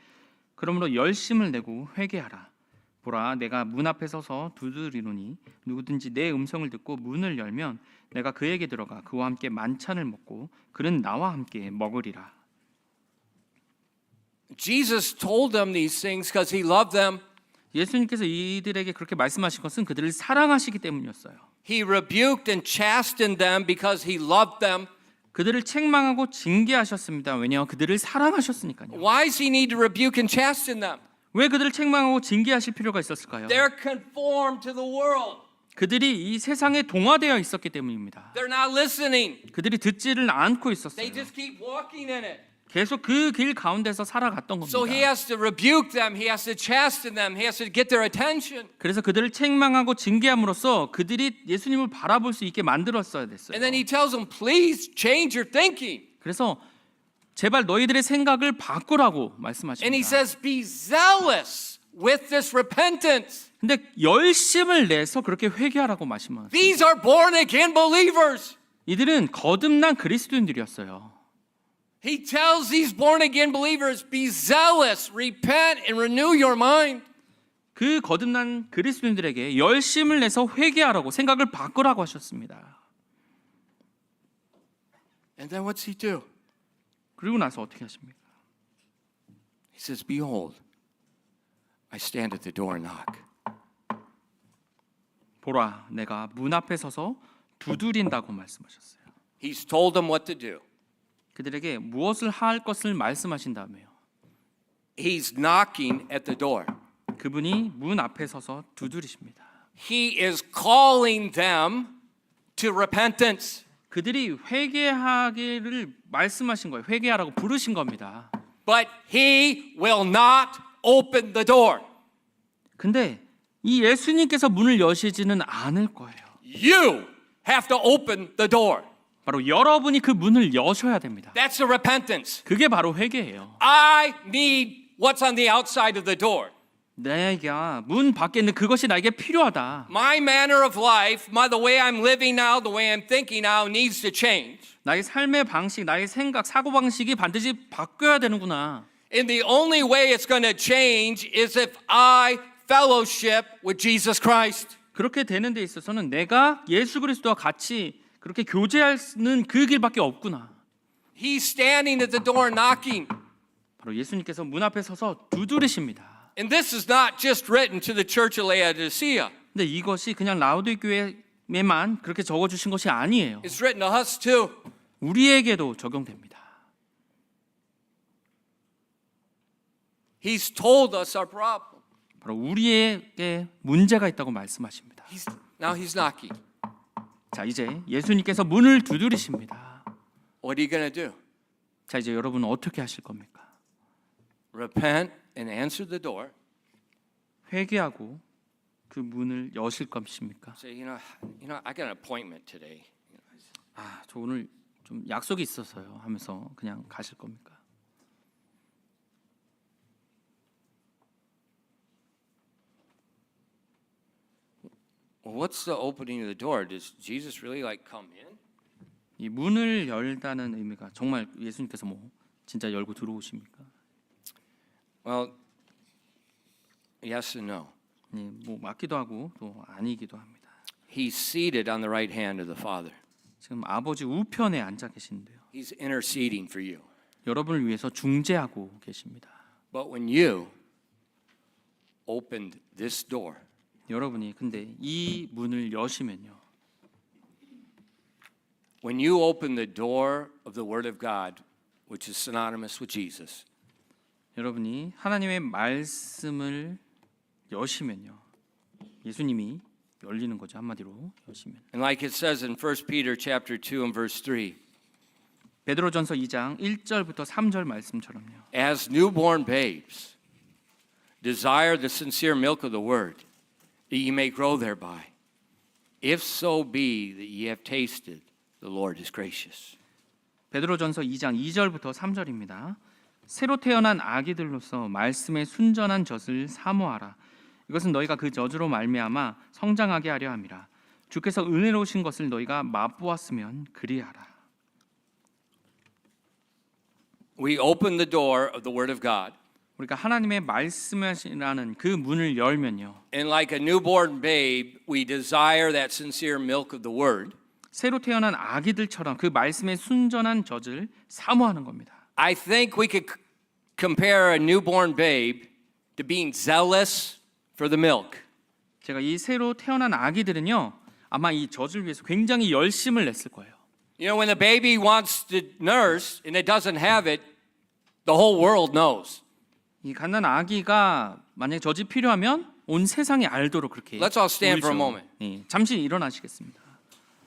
그러므로 열심을 내고 회개하라. 보라, 내가 문 앞에 서서 두드리노니 누구든지 내 음성을 듣고 문을 열면 내가 그에게 들어가 그와 함께 만찬을 먹고 그는 나와 함께 먹으리라. Jesus told them these things because he loved them. 예수님께서 이들에게 그렇게 말씀하신 것은 그들을 사랑하시기 때문이었어요. He rebuked and chastened them because he loved them. 그들을 책망하고 징계하셨습니다. 왜냐하면 그들을 사랑하셨으니까요. Why does he need to rebuke and chasten them? 왜 그들을 책망하고 징계하실 필요가 있었을까요? They're conformed to the world. 그들이 이 세상에 동화되어 있었기 때문입니다. They're not listening. 그들이 듣지를 않고 있었어요. They just keep walking in it. 계속 그 길 가운데서 살아갔던 So he 겁니다. has to rebuke them. He has to chasten them. He has to get their attention. 그래서 그들을 책망하고 징계함으로써 그들이 예수님을 바라볼 수 있게 만들었어야 됐어요. And then he tells them, please change your thinking. 그래서 제발 너희들의 생각을 바꾸라고 And he 말씀하십니다. says, be zealous with this repentance. 근데 열심을 내서 그렇게 회개하라고 말씀하십니다. These are born again believers. 이들은 거듭난 그리스도인들이었어요. He tells these born again believers, be zealous, repent, and renew your mind. 그 거듭난 그리스도인들에게 열심을 내서 회개하라고 생각을 바꾸라고 하셨습니다. And then what's he do? 그리고 나서 어떻게 하십니까? He says, behold, I stand at the door and knock. 보라, 내가 문 앞에 서서 두드린다고 말씀하셨어요. He's told them what to do. 그들에게 무엇을 할 것을 말씀하신 다음에요. He's knocking at the door. 그분이 문 앞에 서서 두드리십니다. He is calling them to repentance. 그들이 회개하기를 말씀하신 거예요. 회개하라고 부르신 겁니다. But he will not open the door. 근데 이 예수님께서 문을 여시지는 않을 거예요. You have to open the door. 바로 여러분이 그 문을 여셔야 됩니다. That's the repentance. 그게 바로 회개예요. I need what's on the outside of the door. 내가 문 밖에 있는 그것이 나에게 필요하다. My manner of life, the way I'm living now, the way I'm thinking now needs to change. 나의 삶의 방식, 나의 생각, 사고 방식이 반드시 바뀌어야 되는구나. And the only way it's going to change is if I fellowship with Jesus Christ. 그렇게 되는 데 있어서는 내가 예수 그리스도와 같이 그렇게 교제하는 그 길밖에 없구나. He's standing at the door knocking. 바로 예수님께서 문 앞에 서서 두드리십니다. And this is not just written to the church of Laodicea. 근데 이것이 그냥 라우디 교회에만 그렇게 적어주신 것이 아니에요. It's written to us too. 우리에게도 적용됩니다. He's told us our problem. 바로 우리에게 문제가 있다고 말씀하십니다. Now he's knocking. 자, 이제 예수님께서 문을 두드리십니다. What are you going to do? 자, 이제 여러분은 어떻게 하실 겁니까? Repent and answer the door. 회개하고 그 문을 여실 것입니까? Say, I got an appointment today. 아, 저 오늘 좀 약속이 있어서요 하면서 그냥 가실 겁니까? Well, what's the opening of the door? Does Jesus really like come in? 이 문을 열다는 의미가 정말 예수님께서 뭐 진짜 열고 들어오십니까? Well, yes and no. 네, 뭐 맞기도 하고 또 아니기도 합니다. He's seated on the right hand of the Father. 지금 아버지 우편에 앉아 계신데요. He's interceding for you. 여러분을 위해서 중재하고 계십니다. But when you opened this door, 여러분이 근데 이 문을 여시면요. when you open the door of the Word of God, which is synonymous with Jesus, 여러분이 하나님의 말씀을 여시면요. 예수님이 열리는 거죠. 한마디로 여시면. and like it says in 1 Peter chapter 2 and verse 3, 베드로전서 2장 1절부터 3절 말씀처럼요. as newborn babes, desire the sincere milk of the Word, that ye may grow thereby. If so be that ye have tasted, the Lord is gracious. 베드로전서 2장 2절부터 3절입니다. 새로 태어난 아기들로서 말씀의 순전한 젖을 사모하라. 이것은 너희가 그 젖으로 말미암아 성장하게 하려 함이라. 주께서 은혜로우신 것을 너희가 맛보았으면 그리하라. We open the door of the Word of God, 우리가 하나님의 말씀이라는 그 문을 열면요. and like a newborn babe, we desire that sincere milk of the Word. 새로 태어난 아기들처럼 그 말씀의 순전한 젖을 사모하는 겁니다. I think we could compare a newborn babe to being zealous for the milk. 제가 이 새로 태어난 아기들은요. 아마 이 젖을 위해서 굉장히 열심을 냈을 거예요. You know, when the baby wants to nurse and it doesn't have it, the whole world knows. 이 갓난 아기가 만약에 젖이 필요하면 온 세상이 알도록 그렇게 Let's all stand for a 울죠. moment. 예, 잠시 일어나시겠습니다.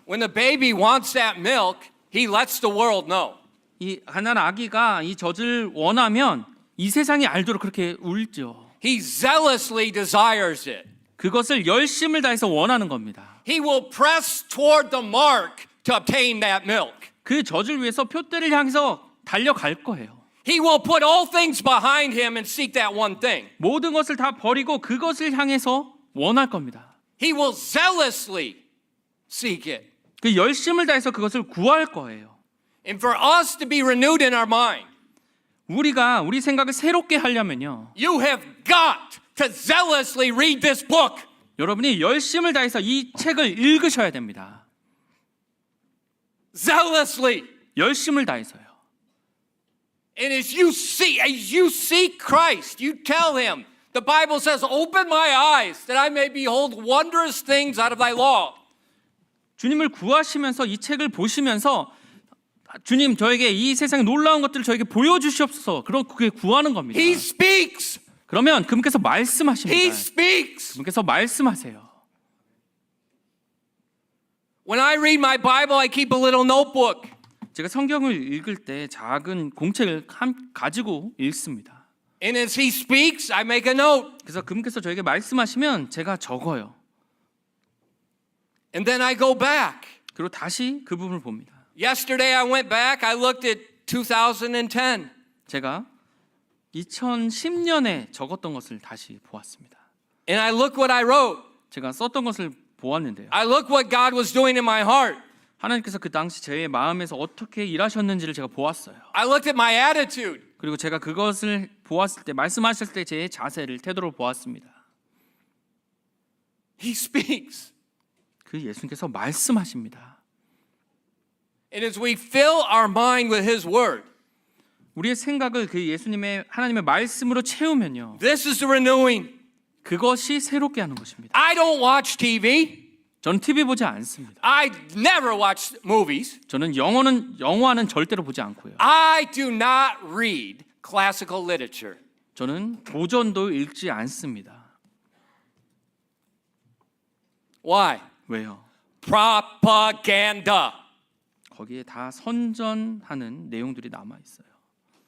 When the baby wants that milk, he lets the world know. 이 갓난 아기가 이 젖을 원하면 이 세상이 알도록 그렇게 울죠. He zealously desires it. 그것을 열심을 다해서 원하는 겁니다. He will press toward the mark to obtain that milk. 그 젖을 위해서 표대를 향해서 달려갈 거예요. He will put all things behind him and seek that one thing. 모든 것을 다 버리고 그것을 향해서 원할 겁니다. He will zealously seek it. 그 열심을 다해서 그것을 구할 거예요. And for us to be renewed in our mind, 우리가 우리 생각을 새롭게 하려면요. you have got to zealously read this book. 여러분이 열심을 다해서 이 책을 읽으셔야 됩니다. Zealously. 열심을 다해서요. And as you seek Christ, you tell him, the Bible says, open my eyes that I may behold wondrous things out of thy law. 주님을 구하시면서 이 책을 보시면서 주님 저에게 이 세상의 놀라운 것들을 저에게 보여주시옵소서. 그런 그게 구하는 겁니다. He speaks. 그러면 그분께서 He 말씀하십니다. speaks. 그분께서 말씀하세요. When I read my Bible, I keep a little notebook. 제가 성경을 읽을 때 작은 공책을 가지고 읽습니다. And as he speaks, I make a note. 그래서 그분께서 저에게 말씀하시면 제가 적어요. And then I go back. 그리고 다시 그 부분을 봅니다. Yesterday I went back, I looked at 2010. 제가 2010년에 적었던 것을 다시 보았습니다. And I look what I wrote. 제가 썼던 것을 보았는데요. I look what God was doing in my heart. 하나님께서 그 당시 제 마음에서 어떻게 일하셨는지를 제가 보았어요. I looked at my attitude. 그리고 제가 그것을 보았을 때 말씀하셨을 때 제 자세를 태도를 보았습니다. He speaks. 그 예수님께서 말씀하십니다. And as we fill our mind with his word, 우리의 생각을 그 예수님의 하나님의 말씀으로 채우면요. this is the renewing. 그것이 새롭게 하는 것입니다. I don't watch TV. 저는 TV 보지 않습니다. I never watch movies. 저는 영화는 절대로 보지 않고요. I do not read classical literature. 저는 고전도 읽지 않습니다. Why? 왜요? propaganda. 거기에 다 선전하는 내용들이 남아 있어요.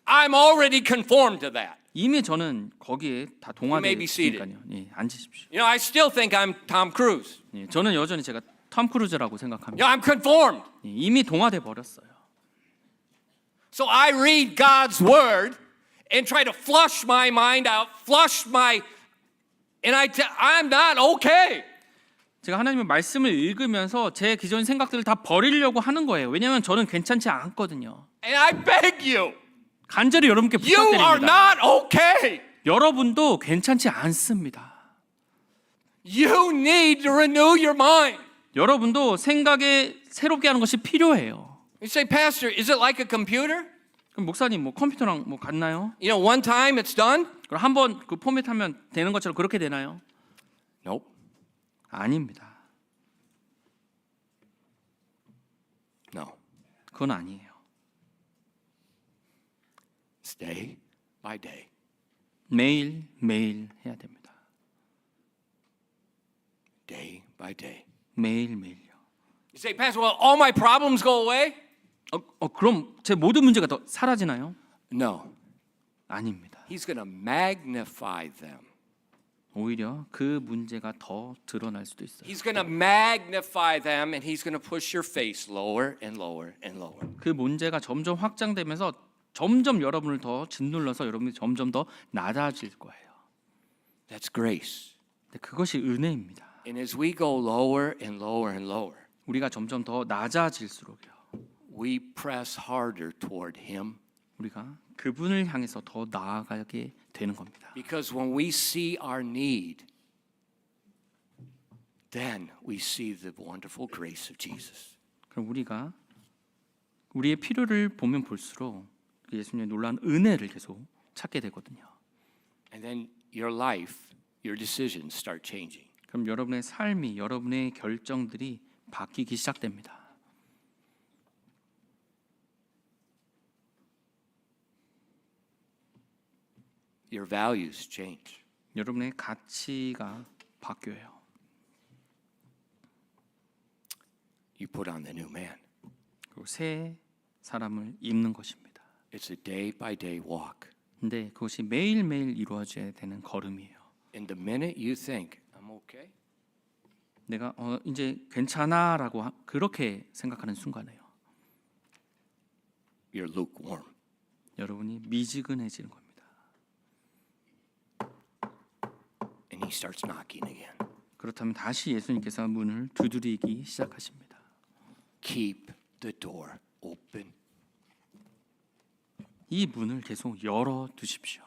I'm already conformed to that. 이미 저는 거기에 다 may be seated. 동화되니까요. 예, 앉으십시오. You know, I still think I'm Tom Cruise. 예, 저는 여전히 제가 톰 크루즈라고 You 생각합니다. know, I'm conformed. 예, 이미 동화돼 버렸어요. So I read God's word and try to flush my mind out, and I'm not okay. 제가 하나님의 말씀을 읽으면서 제 기존 생각들을 다 버리려고 하는 거예요. 왜냐하면 저는 괜찮지 않거든요. And I beg you, 간절히 여러분께 you are 부탁드립니다. not okay. 여러분도 괜찮지 않습니다. You need to renew your mind. 여러분도 생각에 새롭게 하는 것이 필요해요. You say, Pastor, is it like a computer? 그럼 목사님 뭐 컴퓨터랑 뭐 같나요? You know, one time it's done? 그럼 한번 그 포맷하면 되는 것처럼 그렇게 되나요? Nope. 아닙니다. No. 그건 아니에요. It's day by day. 매일 매일 해야 됩니다. Day by day. 매일 매일요. You say, Pastor, well, all my problems go away? 그럼 제 모든 문제가 더 사라지나요? No. 아닙니다. He's going to magnify them. 오히려 그 문제가 더 드러날 수도 있어요. He's going to magnify them and he's going to push your face lower and lower and lower. 그 문제가 점점 확장되면서 점점 여러분을 더 짓눌러서 여러분이 점점 더 낮아질 거예요. That's grace. 근데 그것이 은혜입니다. And as we go lower and lower and lower, 우리가 점점 더 낮아질수록요. we press harder toward him. 우리가 그분을 향해서 더 나아가게 되는 겁니다. Because when we see our need, then we see the wonderful grace of Jesus. 그럼 우리가 우리의 필요를 보면 볼수록 예수님의 놀라운 은혜를 계속 찾게 되거든요. And then your life, your decisions start changing. 그럼 여러분의 삶이 여러분의 결정들이 바뀌기 시작됩니다. Your values change. 여러분의 가치가 바뀌어요. You put on the new man. 그리고 새 사람을 입는 것입니다. It's a day by day walk. 근데 그것이 매일매일 이루어져야 되는 걸음이에요. And the minute you think, I'm okay, 내가 이제 괜찮아라고 그렇게 생각하는 순간에요. you're lukewarm. 여러분이 미지근해지는 겁니다. And he starts knocking again. 그렇다면 다시 예수님께서 문을 두드리기 시작하십니다. Keep the door open. 이 문을 계속 열어 두십시오.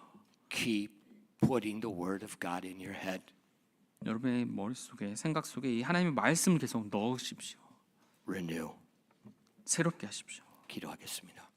Keep putting the word of God in your head. 여러분의 머릿속에 생각 속에 이 하나님의 말씀을 계속 넣으십시오. Renew. 새롭게 하십시오. 기도하겠습니다.